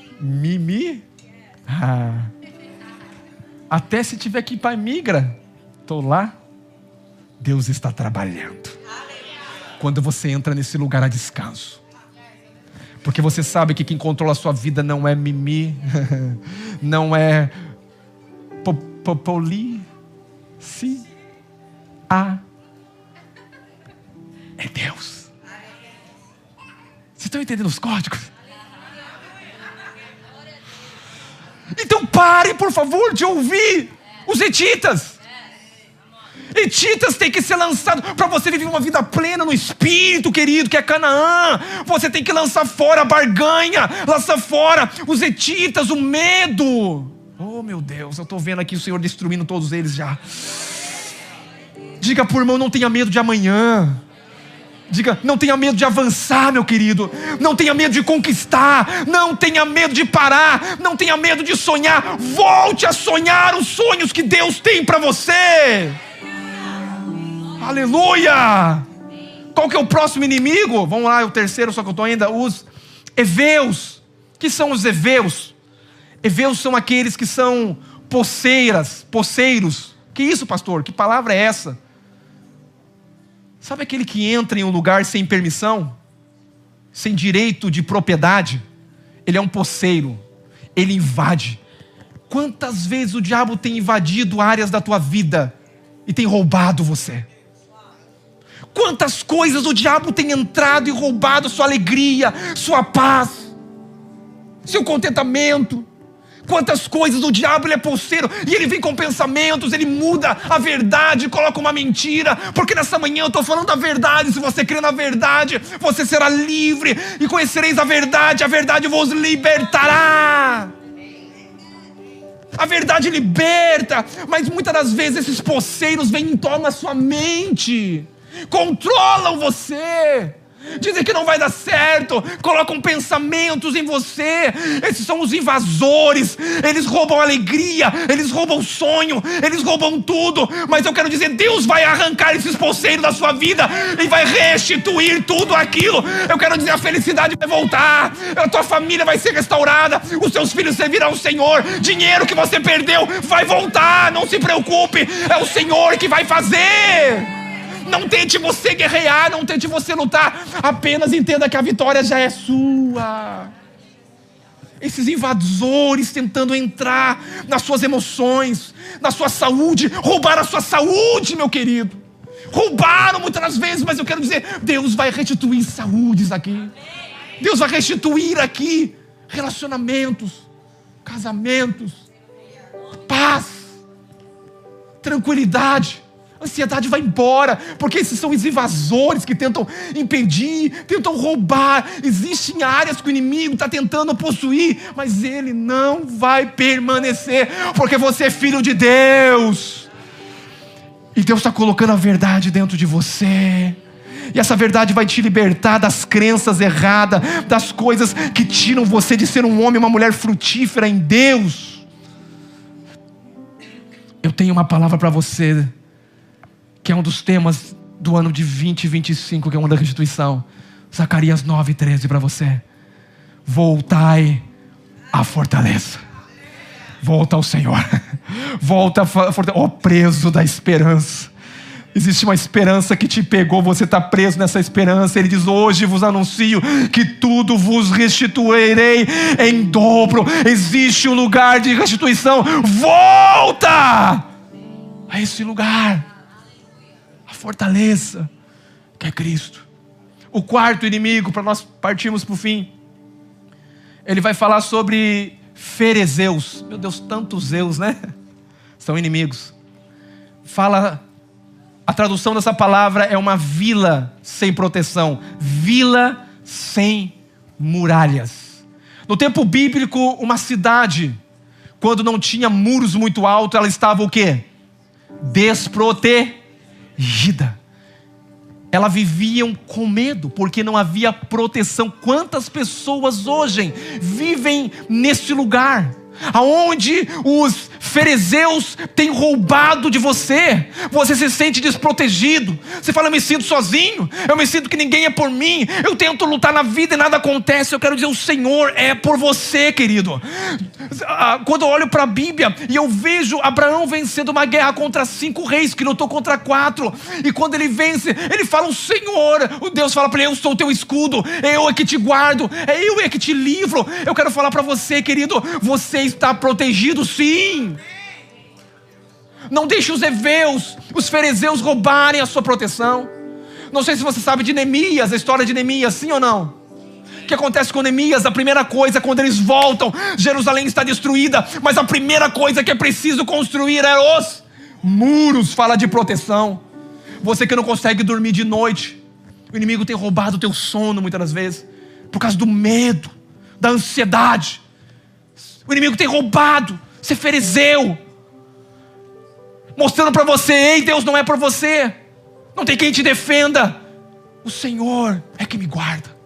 [SPEAKER 1] até se tiver que ir para a migra, estou lá. Deus está trabalhando. Quando você entra nesse lugar a descanso, porque você sabe que quem controla a sua vida não é mimi, não é é Deus. Vocês estão entendendo os códigos? Então pare, por favor, de ouvir os hetitas. Hetitas tem que ser lançado para você viver uma vida plena no Espírito, querido, que é Canaã. Você tem que lançar fora a barganha, lançar fora os hetitas, o medo. Oh meu Deus, eu estou vendo aqui o Senhor destruindo todos eles já. Diga para o irmão: não tenha medo de amanhã. Diga: não tenha medo de avançar, meu querido. Não tenha medo de conquistar. Não tenha medo de parar. Não tenha medo de sonhar. Volte a sonhar os sonhos que Deus tem para você. Aleluia! Qual que é o próximo inimigo? Vamos lá, é o terceiro, só que eu estou ainda. Os heveus. O que são os heveus? Heveus são aqueles que são poceiros. Que isso, pastor? Que palavra é essa? Sabe aquele que entra em um lugar sem permissão? Sem direito de propriedade? Ele é um poceiro. Ele invade. Quantas vezes o diabo tem invadido áreas da tua vida e tem roubado você? Quantas coisas o diabo tem entrado e roubado sua alegria, sua paz, seu contentamento. Quantas coisas o diabo, ele é poceiro, e ele vem com pensamentos, ele muda a verdade, coloca uma mentira, porque nessa manhã eu estou falando a verdade. Se você crê na verdade, você será livre, e conhecereis a verdade vos libertará. A verdade liberta, mas muitas das vezes esses poceiros vêm e tomam a sua mente, controlam você, dizem que não vai dar certo, colocam pensamentos em você. Esses são os invasores. Eles roubam a alegria, eles roubam o sonho, eles roubam tudo. Mas eu quero dizer, Deus vai arrancar esses poceiros da sua vida e vai restituir tudo aquilo. Eu quero dizer, a felicidade vai voltar, a tua família vai ser restaurada, os seus filhos servirão ao Senhor, dinheiro que você perdeu vai voltar. Não se preocupe, é o Senhor que vai fazer. Não tente você guerrear, não tente você lutar. Apenas entenda que a vitória já é sua. Esses invasores tentando entrar nas suas emoções, na sua saúde, roubaram a sua saúde, meu querido. Roubaram muitas vezes, mas eu quero dizer, Deus vai restituir saúdes aqui. Deus vai restituir aqui relacionamentos, casamentos, paz, tranquilidade. Ansiedade vai embora, porque esses são os invasores que tentam impedir, tentam roubar. Existem áreas que o inimigo está tentando possuir, mas ele não vai permanecer, porque você é filho de Deus, e Deus está colocando a verdade dentro de você, e essa verdade vai te libertar das crenças erradas, das coisas que tiram você de ser um homem, uma mulher frutífera em Deus. Eu tenho uma palavra para você, que é um dos temas do ano de 2025, que é o ano da restituição. Zacarias 9:13 para você. Voltai à fortaleza. Volta ao Senhor. Volta à fortaleza. Ó preso da esperança. Existe uma esperança que te pegou, você está preso nessa esperança. Ele diz: hoje vos anuncio que tudo vos restituirei em dobro. Existe um lugar de restituição. Volta a esse lugar. A fortaleza que é Cristo. O quarto inimigo, para nós partirmos para o fim, ele vai falar sobre ferezeus. Meu Deus, tantos zeus, né? São inimigos. Fala, a tradução dessa palavra é uma vila sem proteção, vila sem muralhas. No tempo bíblico, uma cidade, quando não tinha muros muito altos, ela estava o quê? Desprotegida. Elas viviam com medo, porque não havia proteção. Quantas pessoas hoje vivem nesse lugar, aonde os fariseus têm roubado de você? Você se sente desprotegido. Você fala, eu me sinto sozinho, eu me sinto que ninguém é por mim, eu tento lutar na vida e nada acontece. Eu quero dizer, o Senhor é por você, querido. Quando eu olho para a Bíblia e eu vejo Abraão vencendo uma guerra contra 5 reis, que lutou contra 4, e quando ele vence, ele fala, o Senhor, o Deus fala para ele, eu sou o teu escudo, eu é que te guardo, eu é que te livro. Eu quero falar para você, querido, você está protegido, sim. Não deixe os heveus, os fariseus roubarem a sua proteção. Não sei se você sabe de Neemias, a história de Neemias, sim ou não? O que acontece com Neemias? A primeira coisa, quando eles voltam, Jerusalém está destruída, mas a primeira coisa que é preciso construir é os muros. Fala de proteção. Você que não consegue dormir de noite, o inimigo tem roubado o teu sono muitas das vezes, por causa do medo, da ansiedade. O inimigo tem roubado, você fariseu, mostrando para você, ei, Deus não é por você, não tem quem te defenda, o Senhor é que me guarda.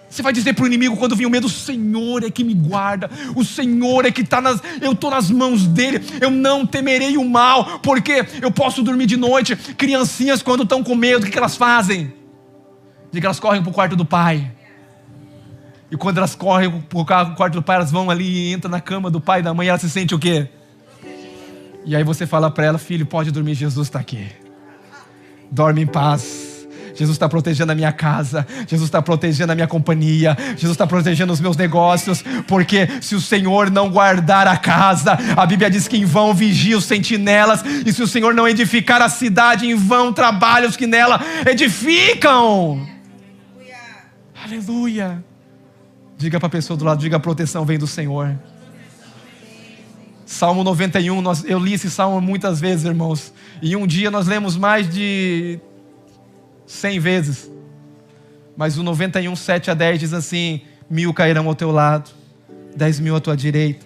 [SPEAKER 1] Você vai dizer para o inimigo quando vir o medo, o Senhor é que me guarda, o Senhor é que está eu estou nas mãos dele, eu não temerei o mal, porque eu posso dormir de noite. Criancinhas quando estão com medo, o que elas fazem? Diga que elas correm para o quarto do pai. E quando elas correm para o quarto do pai, elas vão ali e entram na cama do pai e da mãe, e ela se sente o quê? E aí você fala para ela, filho, pode dormir, Jesus está aqui. Dorme em paz. Jesus está protegendo a minha casa, Jesus está protegendo a minha companhia, Jesus está protegendo os meus negócios, porque se o Senhor não guardar a casa, a Bíblia diz que em vão vigia os sentinelas, e se o Senhor não edificar a cidade, em vão trabalham os que nela edificam. Aleluia. Diga para a pessoa do lado, diga, a proteção vem do Senhor. Salmo 91, eu li esse salmo muitas vezes, irmãos, e um dia nós lemos mais de 100 vezes, mas o 91, 7 a 10 diz assim: 1000 cairão ao teu lado, 10.000 à tua direita,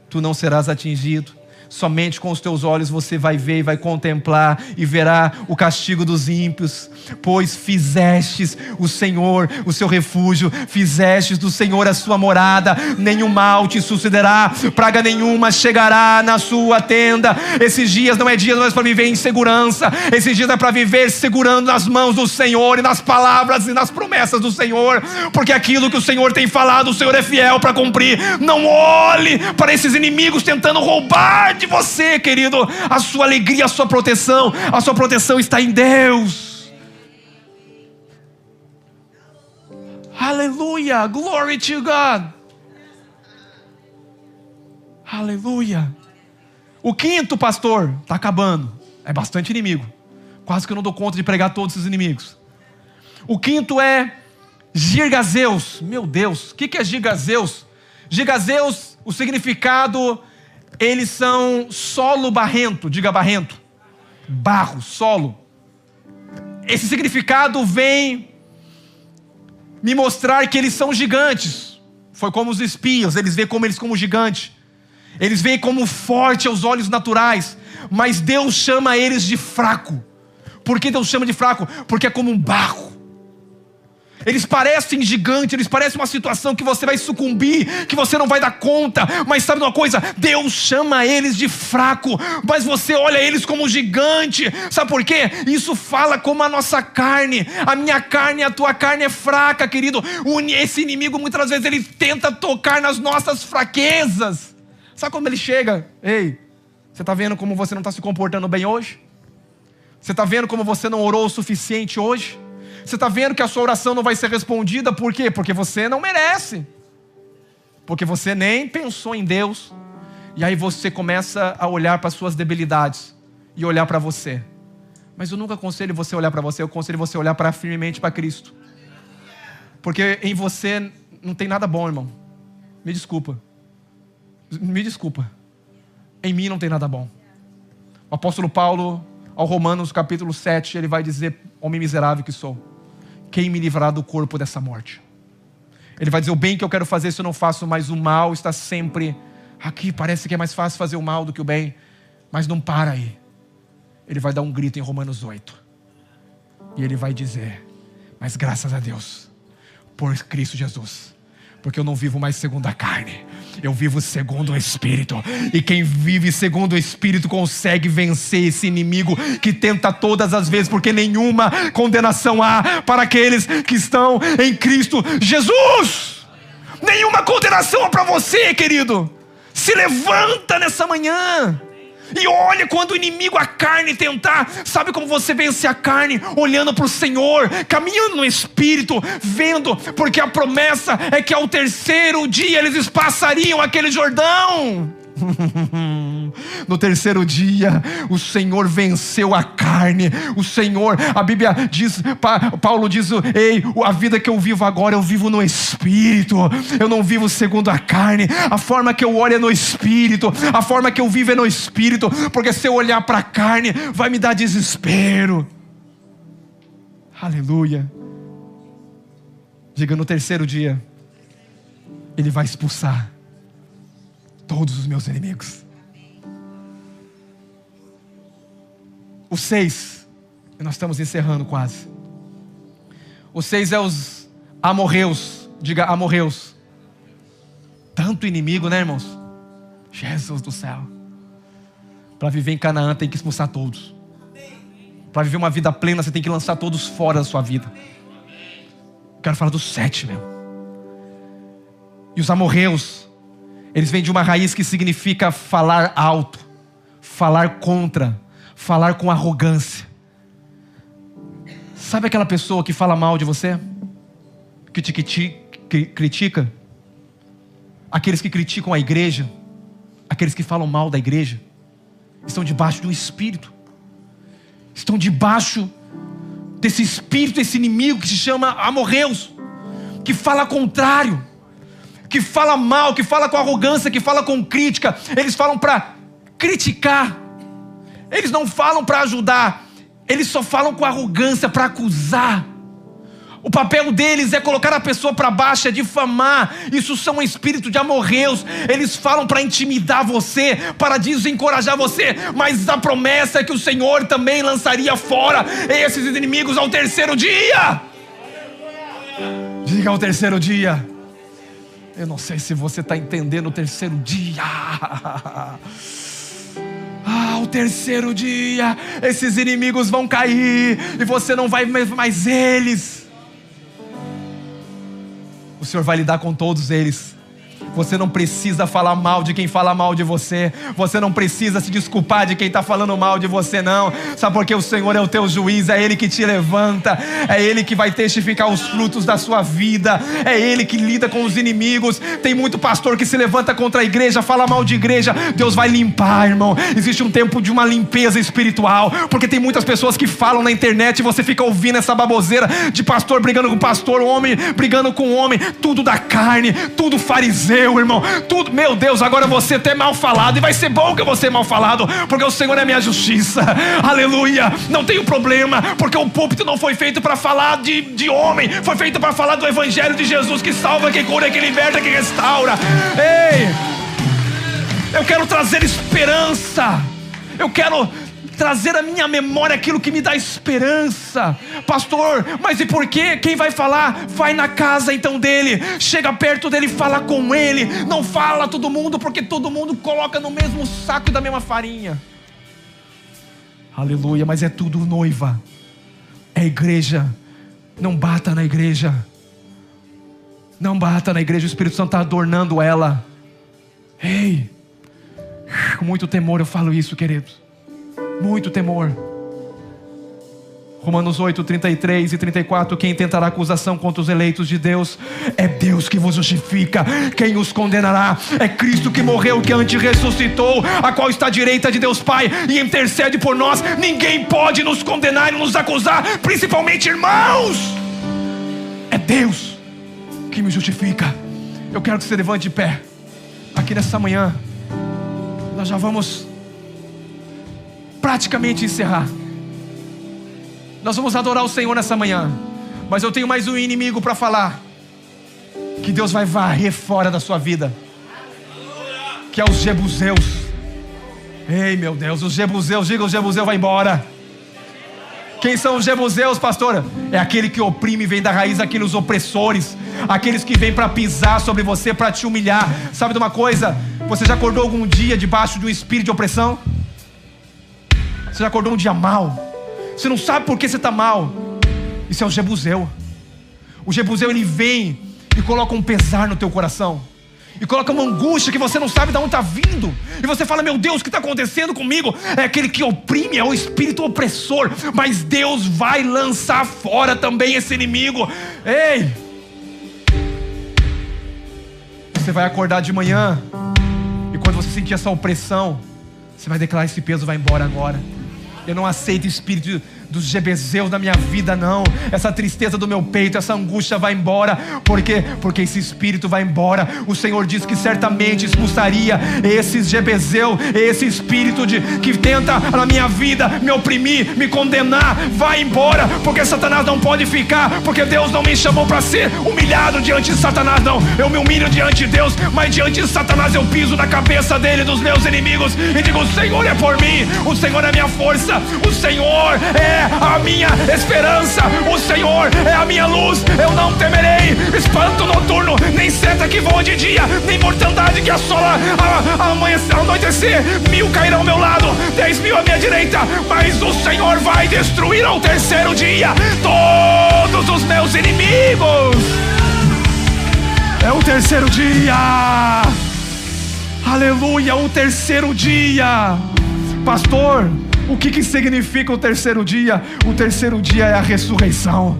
[SPEAKER 1] tu não serás atingido. Somente com os teus olhos você vai ver e vai contemplar e verá o castigo dos ímpios, pois fizestes o Senhor o seu refúgio, fizestes do Senhor a sua morada, nenhum mal te sucederá, praga nenhuma chegará na sua tenda. Esses dias não é dia mais para viver em segurança, esses dias é para viver segurando nas mãos do Senhor e nas palavras e nas promessas do Senhor, porque aquilo que o Senhor tem falado, o Senhor é fiel para cumprir. Não olhe para esses inimigos tentando roubar de você, querido, a sua alegria, a sua proteção está em Deus. Aleluia, glory to God. Aleluia. O quinto, pastor, está acabando, é bastante inimigo, quase que eu não dou conta de pregar todos esses inimigos. O quinto é Girgazeus. Meu Deus, o que é Girgazeus? Girgazeus, o significado, eles são solo barrento, diga barrento, barro, solo. Esse significado vem me mostrar que eles são gigantes. Foi como os espias, eles veem como eles como gigante, eles veem como forte aos olhos naturais, mas Deus chama eles de fraco. Por que Deus chama de fraco? Porque é como um barro. Eles parecem gigantes, eles parecem uma situação que você vai sucumbir, que você não vai dar conta, mas sabe uma coisa? Deus chama eles de fraco, mas você olha eles como gigante. Sabe por quê? Isso fala como a nossa carne, a minha carne e a tua carne é fraca, querido. Esse inimigo muitas vezes ele tenta tocar nas nossas fraquezas. Sabe como ele chega? Ei, você está vendo como você não está se comportando bem hoje? Você está vendo como você não orou o suficiente hoje? Você está vendo que a sua oração não vai ser respondida? Por quê? Porque você não merece, porque você nem pensou em Deus. E aí você começa a olhar para as suas debilidades e olhar para você. Mas eu nunca aconselho você a olhar para você, eu aconselho você a olhar firmemente para Cristo, porque em você não tem nada bom, irmão. Me desculpa, em mim não tem nada bom. O apóstolo Paulo, ao Romanos capítulo 7, ele vai dizer: homem miserável que sou, quem me livrará do corpo dessa morte? Ele vai dizer: o bem que eu quero fazer, isso eu não faço, mas o mal está sempre aqui. Parece que é mais fácil fazer o mal do que o bem, mas não para aí. Ele vai dar um grito em Romanos 8. E ele vai dizer: mas graças a Deus, por Cristo Jesus, porque eu não vivo mais segundo a carne, eu vivo segundo o Espírito. E quem vive segundo o Espírito consegue vencer esse inimigo que tenta todas as vezes, porque nenhuma condenação há para aqueles que estão em Cristo Jesus. Nenhuma condenação há para você, querido. Se levanta nessa manhã e olha quando o inimigo, a carne, tentar. Sabe como você vence a carne? Olhando para o Senhor, caminhando no Espírito, vendo, porque a promessa é que ao terceiro dia eles passariam aquele Jordão. No terceiro dia o Senhor venceu a carne. O Senhor, a Bíblia diz, Paulo diz: ei, a vida que eu vivo agora, eu vivo no Espírito. Eu não vivo segundo a carne. A forma que eu olho é no Espírito. A forma que eu vivo é no Espírito. Porque se eu olhar para a carne, vai me dar desespero. Aleluia. Diga: no terceiro dia Ele vai expulsar todos os meus inimigos. O 6, e nós estamos encerrando quase. O 6 é os amorreus. Diga: amorreus. Tanto inimigo, né, irmãos? Jesus do céu. Para viver em Canaã tem que expulsar todos. Para viver uma vida plena você tem que lançar todos fora da sua vida. Quero falar dos 7 mesmo. E os amorreus, eles vêm de uma raiz que significa falar alto, falar contra, falar com arrogância. Sabe aquela pessoa que fala mal de você? Que te critica? Aqueles que criticam a igreja, aqueles que falam mal da igreja, estão debaixo de um espírito. Estão debaixo desse espírito, esse inimigo que se chama amorreus, que fala contrário, que fala mal, que fala com arrogância, que fala com crítica. Eles falam para criticar. Eles não falam para ajudar. Eles só falam com arrogância, para acusar. O papel deles é colocar a pessoa para baixo, é difamar. Isso são um espírito de amorreus. Eles falam para intimidar você, para desencorajar você. Mas a promessa é que o Senhor também lançaria fora esses inimigos ao terceiro dia. Diga: ao terceiro dia. Eu não sei se você está entendendo o terceiro dia. O terceiro dia, esses inimigos vão cair e você não vai ver mais eles. O Senhor vai lidar com todos eles. Você não precisa falar mal de quem fala mal de você. Você não precisa se desculpar de quem está falando mal de você, não. Sabe por quê? O Senhor é o teu juiz. É Ele que te levanta. É Ele que vai testificar os frutos da sua vida. É Ele que lida com os inimigos. Tem muito pastor que se levanta contra a igreja, fala mal de igreja. Deus vai limpar, irmão. Existe um tempo de uma limpeza espiritual, porque tem muitas pessoas que falam na internet e você fica ouvindo essa baboseira de pastor brigando com pastor, homem brigando com homem. Tudo da carne, tudo fariseu, irmão, tudo, meu Deus, agora você até mal falado, e vai ser bom que eu vou ser mal falado, porque o Senhor é minha justiça, aleluia, não tenho problema, porque o púlpito não foi feito para falar de homem, foi feito para falar do Evangelho de Jesus, que salva, que cura, que liberta, que restaura. Ei, eu quero trazer esperança, eu quero trazer à minha memória aquilo que me dá esperança. Pastor, mas e por quê? Quem vai falar? Vai na casa então dele, chega perto dele, fala com ele. Não fala todo mundo, porque todo mundo coloca no mesmo saco e da mesma farinha. Aleluia, mas é tudo noiva, é igreja. Não bata na igreja, não bata na igreja. O Espírito Santo está adornando ela. Ei, com muito temor eu falo isso, queridos, muito temor. Romanos 8, 33 e 34. Quem tentará acusação contra os eleitos de Deus? É Deus que vos justifica. Quem os condenará? É Cristo que morreu, que antes ressuscitou, a qual está à direita de Deus Pai e intercede por nós. Ninguém pode nos condenar e nos acusar, principalmente irmãos. É Deus que me justifica. Eu quero que você levante de pé aqui nessa manhã. Nós já vamos praticamente encerrar. Nós vamos adorar o Senhor nessa manhã, mas eu tenho mais um inimigo para falar. que Deus vai varrer fora da sua vida, que é os jebuseus. Ei, meu Deus, os jebuseus, diga, os jebuseus vai embora. Quem são os jebuseus, pastora? É aquele que oprime, vem da raiz daqueles opressores, aqueles que vêm para pisar sobre você, para te humilhar. Sabe de uma coisa? Você já acordou algum dia debaixo de um espírito de opressão? Você já acordou um dia mal? Você não sabe por que você está mal. Isso é o jebuseu. O jebuseu, ele vem e coloca um pesar no teu coração, e coloca uma angústia que você não sabe de onde está vindo, e você fala: meu Deus, o que está acontecendo comigo? É aquele que oprime, é o espírito opressor. Mas Deus vai lançar fora também esse inimigo. Ei, você vai acordar de manhã, e quando você sentir essa opressão, você vai declarar: esse peso vai embora agora. Eu não aceito espírito dos jebuseus na minha vida, não. Essa tristeza do meu peito, essa angústia vai embora. Por quê? Porque esse espírito vai embora. O Senhor diz que certamente expulsaria esses jebuseus, esse espírito que tenta na minha vida me oprimir, me condenar. Vai embora, porque Satanás não pode ficar, porque Deus não me chamou para ser humilhado diante de Satanás, não. Eu me humilho diante de Deus, mas diante de Satanás eu piso na cabeça dele, dos meus inimigos, e digo: o Senhor é por mim, o Senhor é a minha força, o Senhor é a minha esperança, o Senhor é a minha luz. Eu não temerei espanto noturno, nem seta que voa de dia, nem mortandade que assola ao anoitecer. 1000 cairão ao meu lado, 10.000 à minha direita, mas o Senhor vai destruir ao terceiro dia todos os meus inimigos. É o terceiro dia. Aleluia, o terceiro dia. Pastor, o que significa o terceiro dia? O terceiro dia é a ressurreição.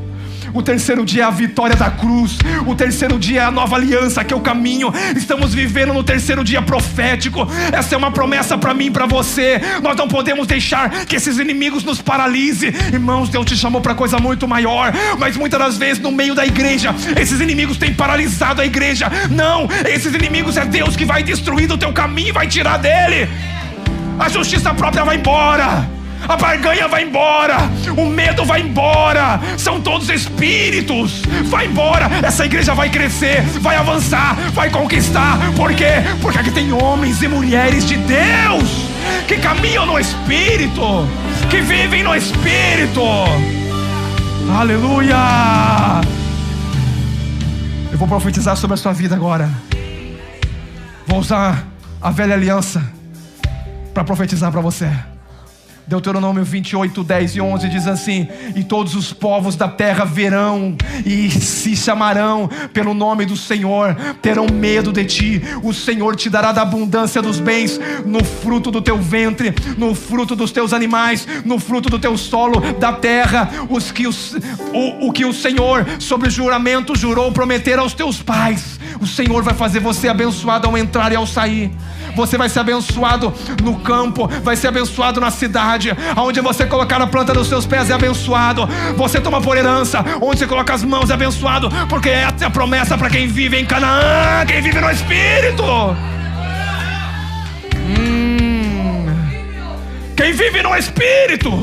[SPEAKER 1] O terceiro dia é a vitória da cruz. O terceiro dia é a nova aliança, que é o caminho. Estamos vivendo no terceiro dia profético. Essa é uma promessa para mim e para você. Nós não podemos deixar que esses inimigos nos paralisem. Irmãos, Deus te chamou para coisa muito maior, mas muitas das vezes no meio da igreja esses inimigos têm paralisado a igreja. Não, esses inimigos é Deus que vai destruir do teu caminho e vai tirar dele. A justiça própria vai embora, a barganha vai embora, o medo vai embora. São todos espíritos. Vai embora. Essa igreja vai crescer, vai avançar, vai conquistar. Por quê? Porque aqui tem homens e mulheres de Deus que caminham no Espírito, que vivem no Espírito. Aleluia. Eu vou profetizar sobre a sua vida agora. Vou usar a velha aliança para profetizar para você. Deuteronômio 28, 10 e 11 diz assim: e todos os povos da terra verão e se chamarão pelo nome do Senhor, terão medo de ti. O Senhor te dará da abundância dos bens, no fruto do teu ventre, no fruto dos teus animais, no fruto do teu solo da terra, o que o Senhor sobre juramento jurou prometer aos teus pais. O Senhor vai fazer você abençoado ao entrar e ao sair. Você vai ser abençoado no campo, vai ser abençoado na cidade. Aonde você colocar a planta dos seus pés é abençoado. Você toma por herança, onde você coloca as mãos é abençoado, porque essa é a promessa para quem vive em Canaã, quem vive no Espírito. Quem vive no Espírito.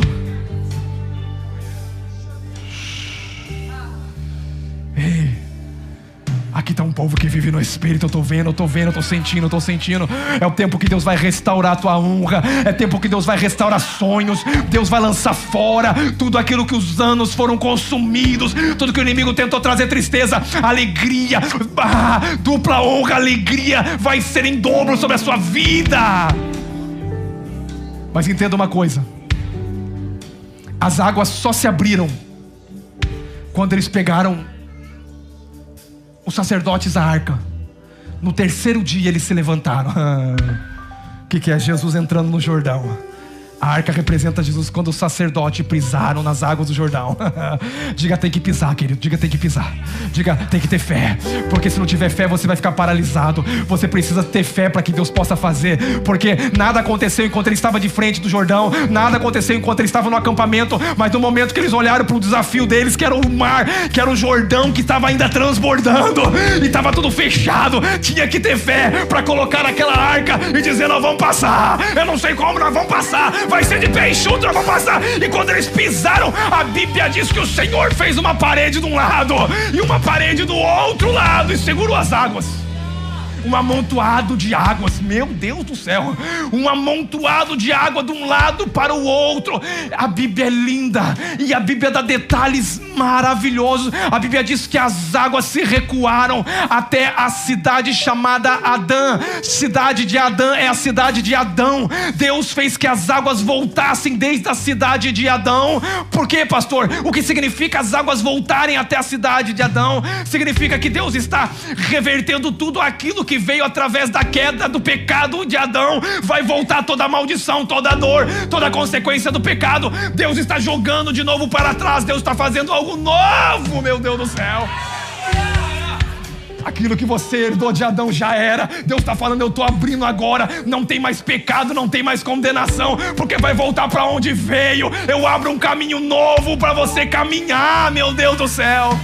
[SPEAKER 1] Ei, aqui está um povo que vive no Espírito. Eu estou vendo, estou sentindo. É o tempo que Deus vai restaurar a tua honra. É tempo que Deus vai restaurar sonhos. Deus vai lançar fora tudo aquilo que os anos foram consumidos, tudo que o inimigo tentou trazer tristeza. Alegria, dupla honra, alegria vai ser em dobro sobre a sua vida. Mas entenda uma coisa: as águas só se abriram quando eles pegaram os sacerdotes a arca. No terceiro dia eles se levantaram. O que é Jesus entrando no Jordão? A arca representa Jesus quando os sacerdotes pisaram nas águas do Jordão. Diga, tem que pisar, querido. Diga, tem que pisar. Diga, tem que ter fé. Porque se não tiver fé, você vai ficar paralisado. Você precisa ter fé para que Deus possa fazer. Porque nada aconteceu enquanto ele estava de frente do Jordão. Nada aconteceu enquanto ele estava no acampamento. Mas no momento que eles olharam para o desafio deles, que era o mar, que era o Jordão, que estava ainda transbordando, e estava tudo fechado, tinha que ter fé para colocar aquela arca e dizer: nós vamos passar. Eu não sei como, nós vamos passar. vai ser de pé enxuto, nós vamos passar. E quando eles pisaram, a Bíblia diz que o Senhor fez uma parede de um lado e uma parede do outro lado e segurou as águas. Um amontoado de águas, meu Deus do céu, um amontoado de água de um lado para o outro. A Bíblia é linda e a Bíblia dá detalhes maravilhosos. A Bíblia diz que as águas se recuaram até a cidade chamada Adã. Cidade de Adã é a cidade de Adão. Deus fez que as águas voltassem desde a cidade de Adão. Por quê, pastor? O que significa as águas voltarem até a cidade de Adão? Significa que Deus está revertendo tudo aquilo que veio através da queda, do pecado de Adão. Vai voltar toda a maldição, toda a dor, toda a consequência do pecado. Deus está jogando de novo para trás. Deus está fazendo algo novo, meu Deus do céu. Aquilo que você herdou de Adão já era. Deus está falando, eu estou abrindo agora. Não tem mais pecado, não tem mais condenação, porque vai voltar para onde veio. Eu abro um caminho novo para você caminhar, meu Deus do céu.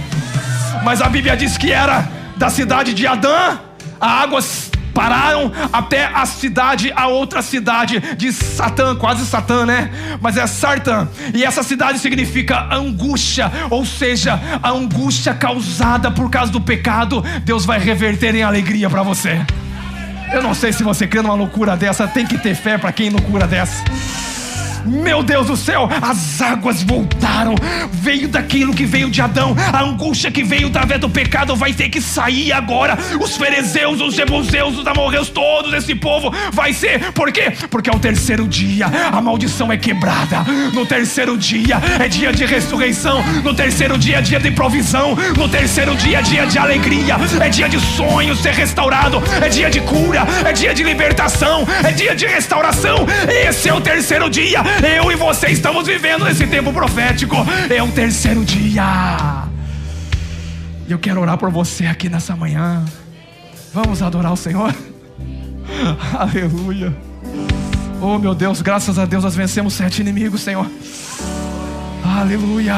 [SPEAKER 1] Mas a Bíblia diz que era da cidade de Adã. As águas pararam até a cidade, a outra cidade de Satã, quase Satã, né? Mas é Sartã. E essa cidade significa angústia, ou seja, a angústia causada por causa do pecado, Deus vai reverter em alegria para você. Eu não sei se você crê numa loucura dessa, tem que ter fé para quem loucura dessa. Meu Deus do céu, as águas voltaram. Veio daquilo que veio de Adão. A angústia que veio através do pecado vai ter que sair agora. Os ferezeus, os jebuseus, os amorreus, todos esse povo vai ser. Por quê? Porque ao terceiro dia a maldição é quebrada. No terceiro dia é dia de ressurreição. No terceiro dia é dia de provisão. No terceiro dia é dia de alegria. É dia de sonhos ser restaurado. É dia de cura. É dia de libertação. É dia de restauração. Esse é o terceiro dia. Eu e você estamos vivendo nesse tempo profético. É o terceiro dia. E eu quero orar por você aqui nessa manhã. Vamos adorar o Senhor. Aleluia. Oh meu Deus, graças a Deus nós vencemos 7 inimigos, Senhor. Aleluia.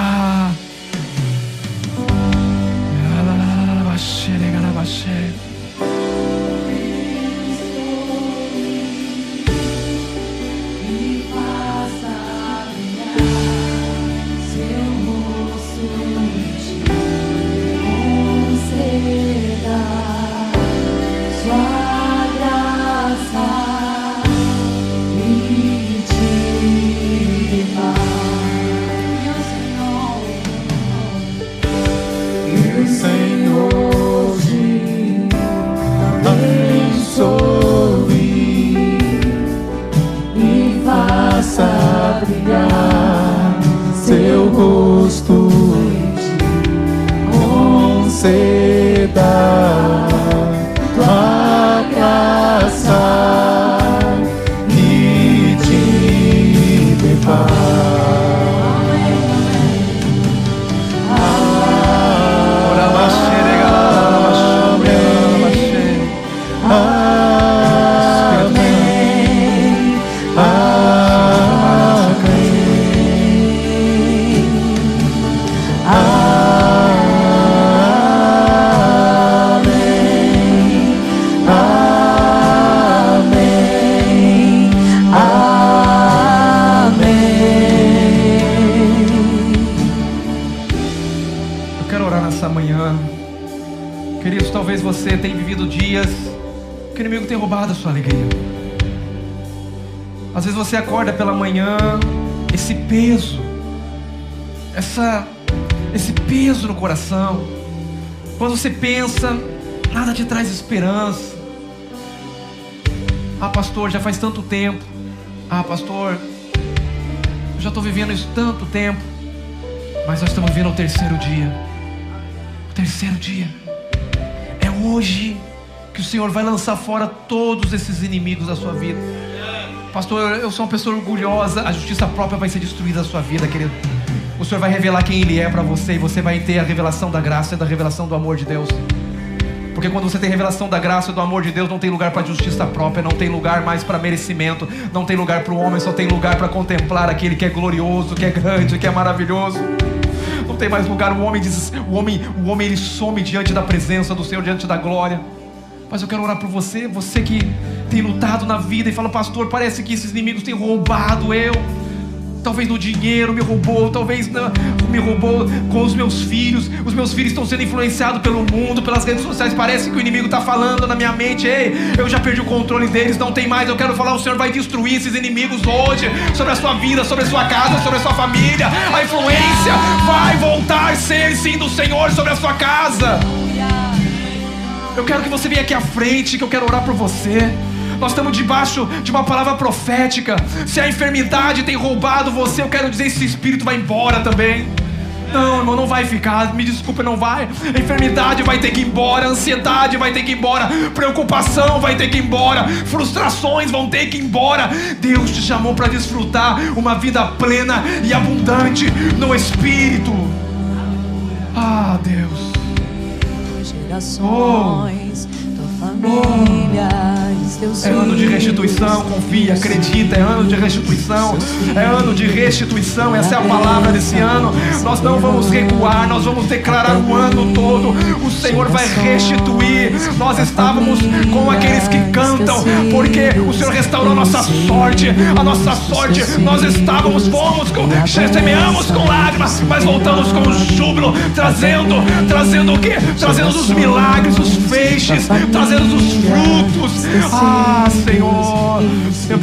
[SPEAKER 2] Seu rosto conceda tua graça e te dê paz.
[SPEAKER 1] Talvez você tenha vivido dias que o inimigo tem roubado a sua alegria. Às vezes você acorda pela manhã, esse peso no coração. Quando você pensa, nada te traz esperança. Ah, pastor, já faz tanto tempo. Ah, pastor, eu já estou vivendo isso tanto tempo. Mas nós estamos vivendo o terceiro dia. O terceiro dia. Hoje que o Senhor vai lançar fora todos esses inimigos da sua vida. Pastor, eu sou uma pessoa orgulhosa. A justiça própria vai ser destruída da sua vida, querido. O Senhor vai revelar quem Ele é para você. E você vai ter a revelação da graça e da revelação do amor de Deus. Porque quando você tem revelação da graça e do amor de Deus, não tem lugar para justiça própria. Não tem lugar mais para merecimento. Não tem lugar para o homem. Só tem lugar para contemplar aquele que é glorioso, que é grande, que é maravilhoso. Não tem mais lugar. O homem ele some diante da presença do Senhor, diante da glória. Mas eu quero orar por você, você que tem lutado na vida e fala: pastor, parece que esses inimigos têm roubado eu. Talvez no dinheiro me roubou, talvez me roubou com os meus filhos estão sendo influenciados pelo mundo, pelas redes sociais. Parece que o inimigo está falando na minha mente: ei, eu já perdi o controle deles, não tem mais. Eu quero falar: o Senhor vai destruir esses inimigos hoje, sobre a sua vida, sobre a sua casa, sobre a sua família. A influência vai voltar a ser sim do Senhor sobre a sua casa. Eu quero que você venha aqui à frente, que eu quero orar por você. Nós estamos debaixo de uma palavra profética. Se a enfermidade tem roubado você, eu quero dizer: esse espírito vai embora também. Não, irmão, não vai ficar, me desculpa, não vai. A enfermidade vai ter que ir embora, a ansiedade vai ter que ir embora, preocupação vai ter que ir embora, frustrações vão ter que ir embora. Deus te chamou para desfrutar uma vida plena e abundante no Espírito. Ah, Deus.
[SPEAKER 3] Gerações, tua família,
[SPEAKER 1] é ano de restituição, confia, acredita, é ano de restituição, é ano de restituição. Essa é a palavra desse ano. Nós não vamos recuar, nós vamos declarar o ano todo: o Senhor vai restituir. Nós estávamos com aqueles que cantam, porque o Senhor restaurou a nossa sorte, nós estávamos, semeamos com lágrimas, mas voltamos com júbilo, trazendo o quê? Trazendo os milagres, os feixes, trazendo os frutos. Ah, Senhor, eu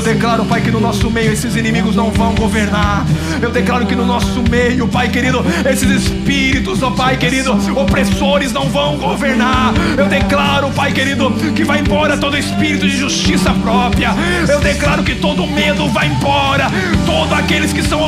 [SPEAKER 1] declaro, Pai, que no nosso meio esses inimigos não vão governar. Eu declaro que no nosso meio, Pai querido, esses espíritos, ó Pai querido, opressores não vão governar. Eu declaro, Pai querido, que vai embora todo espírito de justiça própria. Eu declaro que todo medo vai embora. Todos aqueles que são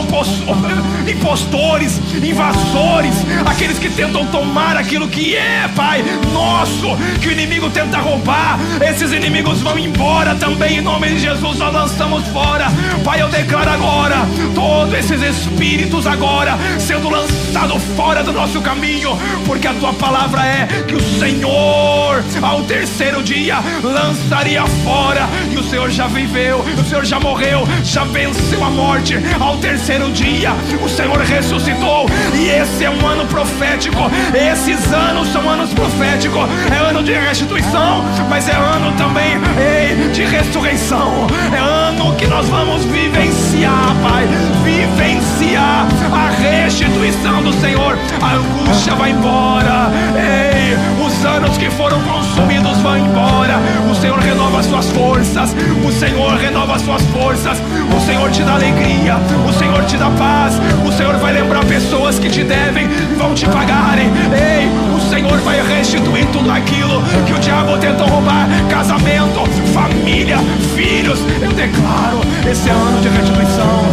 [SPEAKER 1] impostores, invasores, aqueles que tentam tomar aquilo que é, Pai, nosso, que o inimigo tenta roubar, esses inimigos vão embora também, em nome de Jesus. Nós lançamos fora, Pai. Eu declaro agora todos esses espíritos agora sendo lançados fora do nosso caminho, porque a tua palavra é que o Senhor ao terceiro dia lançaria fora, e o Senhor já viveu, o Senhor já morreu, já venceu a morte. Ao terceiro dia o Senhor ressuscitou, e esse é um ano profético. Esses anos são anos proféticos, é ano de restituição, mas é ano também, ei, de ressurreição. É ano que nós vamos vivenciar, Pai, vivenciar a restituição do Senhor. A angústia vai embora, ei, os anos que foram consumidos vão embora. O Senhor renova as suas forças, o Senhor renova as suas forças, o Senhor te dá alegria, o Senhor te dá paz, o Senhor vai lembrar pessoas que te devem e vão te pagarem. Ei, o Senhor vai restituir tudo aquilo que o diabo tentou roubar: casamento, família, filhos. Eu declaro esse ano de restituição.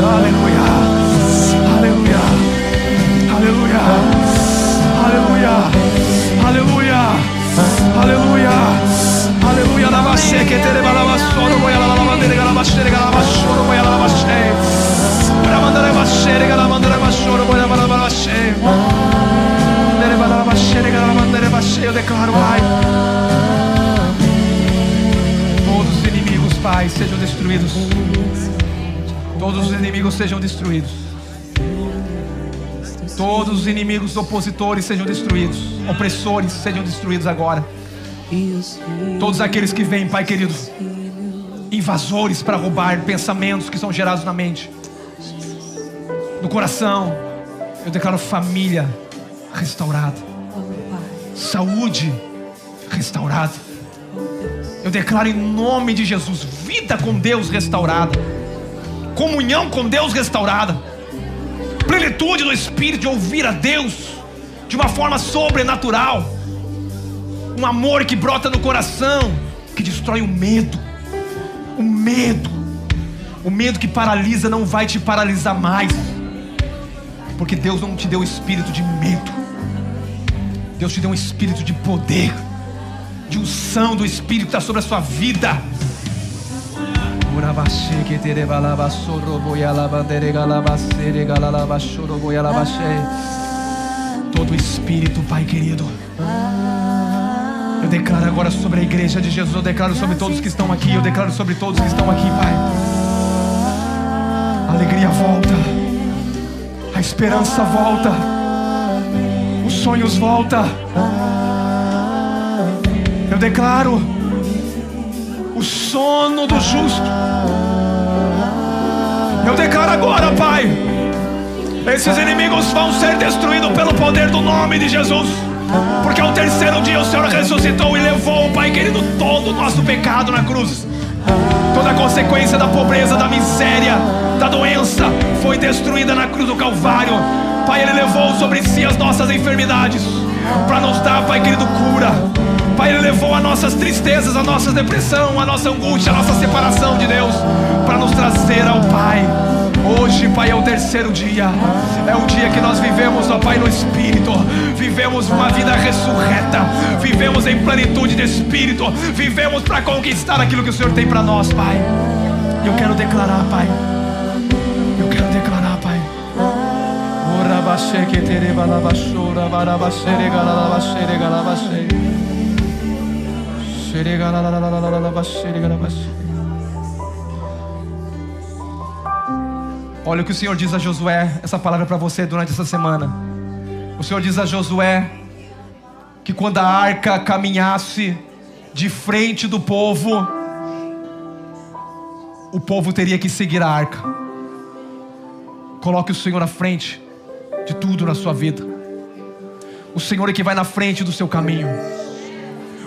[SPEAKER 1] Aleluia, aleluia, aleluia, aleluia, aleluia, aleluia, aleluia. Lavashe que tereba lavassoro, boia lavandere galavashere galavashoro, boia lavashe. Para mandar lavashere galavandere bashoro, boia lavashe. Eu declaro, Pai, todos os inimigos, Pai, sejam destruídos. Todos os inimigos sejam destruídos. Todos os inimigos opositores sejam destruídos. Opressores sejam destruídos agora. Todos aqueles que vêm, Pai querido, invasores para roubar pensamentos que são gerados na mente, no coração. Eu declaro família restaurada, saúde restaurada. Eu declaro em nome de Jesus vida com Deus restaurada, comunhão com Deus restaurada, plenitude do Espírito de ouvir a Deus de uma forma sobrenatural, um amor que brota no coração, que destrói o medo. O medo que paralisa não vai te paralisar mais, porque Deus não te deu espírito de medo. Deus te deu um espírito de poder, de unção do Espírito que está sobre a sua vida. Todo espírito, Pai querido, eu declaro agora sobre a igreja de Jesus. Eu declaro sobre todos que estão aqui. Eu declaro sobre todos que estão aqui, Pai. A alegria volta, a esperança volta, os sonhos voltam. Eu declaro o sono do justo. Eu declaro agora, Pai, esses inimigos vão ser destruídos pelo poder do nome de Jesus. Porque ao terceiro dia o Senhor ressuscitou e levou, Pai querido, todo o nosso pecado na cruz. Toda a consequência da pobreza, da miséria, da doença foi destruída na cruz do Calvário. Pai, Ele levou sobre si as nossas enfermidades para nos dar, Pai querido, cura. Pai, Ele levou as nossas tristezas, a nossa depressão, a nossa angústia, a nossa separação de Deus, para nos trazer ao Pai. Hoje, Pai, é o terceiro dia. É o dia que nós vivemos, ó Pai, no Espírito. Vivemos uma vida ressurreta. Vivemos em plenitude de Espírito. Vivemos para conquistar aquilo que o Senhor tem para nós, Pai. Eu quero declarar, Pai. Eu quero declarar, Pai. Olha o que o Senhor diz a Josué. Essa palavra é para você durante essa semana. O Senhor diz a Josué que quando a arca caminhasse de frente do povo, o povo teria que seguir a arca. Coloque o Senhor à frente de tudo na sua vida. O Senhor é que vai na frente do seu caminho.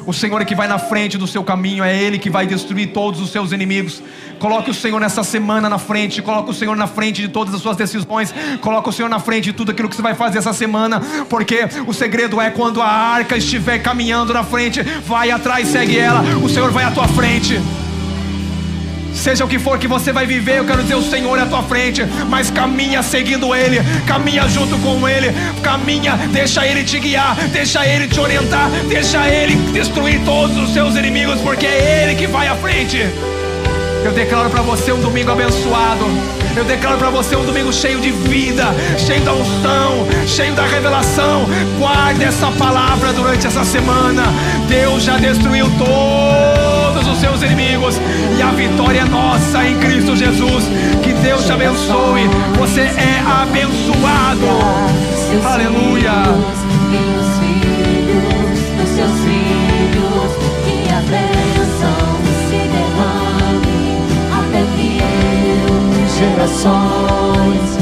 [SPEAKER 1] O Senhor é que vai na frente do seu caminho. É Ele que vai destruir todos os seus inimigos. Coloque o Senhor nessa semana na frente. Coloque o Senhor na frente de todas as suas decisões. Coloque o Senhor na frente de tudo aquilo que você vai fazer essa semana. Porque o segredo é quando a arca estiver caminhando na frente, vai atrás, segue ela. O Senhor vai à tua frente. Seja o que for que você vai viver, eu quero dizer, o Senhor é à tua frente. Mas caminha seguindo Ele, caminha junto com Ele. Caminha, deixa Ele te guiar, deixa Ele te orientar, deixa Ele destruir todos os seus inimigos, porque é Ele que vai à frente. Eu declaro para você um domingo abençoado. Eu declaro para você um domingo cheio de vida, cheio da unção, cheio da revelação. Guarde essa palavra durante essa semana. Deus já destruiu todos os seus inimigos e a vitória é nossa em Cristo Jesus. Que Deus te abençoe. Você é abençoado. Aleluia.
[SPEAKER 3] E os filhos dos seus filhos, que a bênção se derrame até que eu, gerações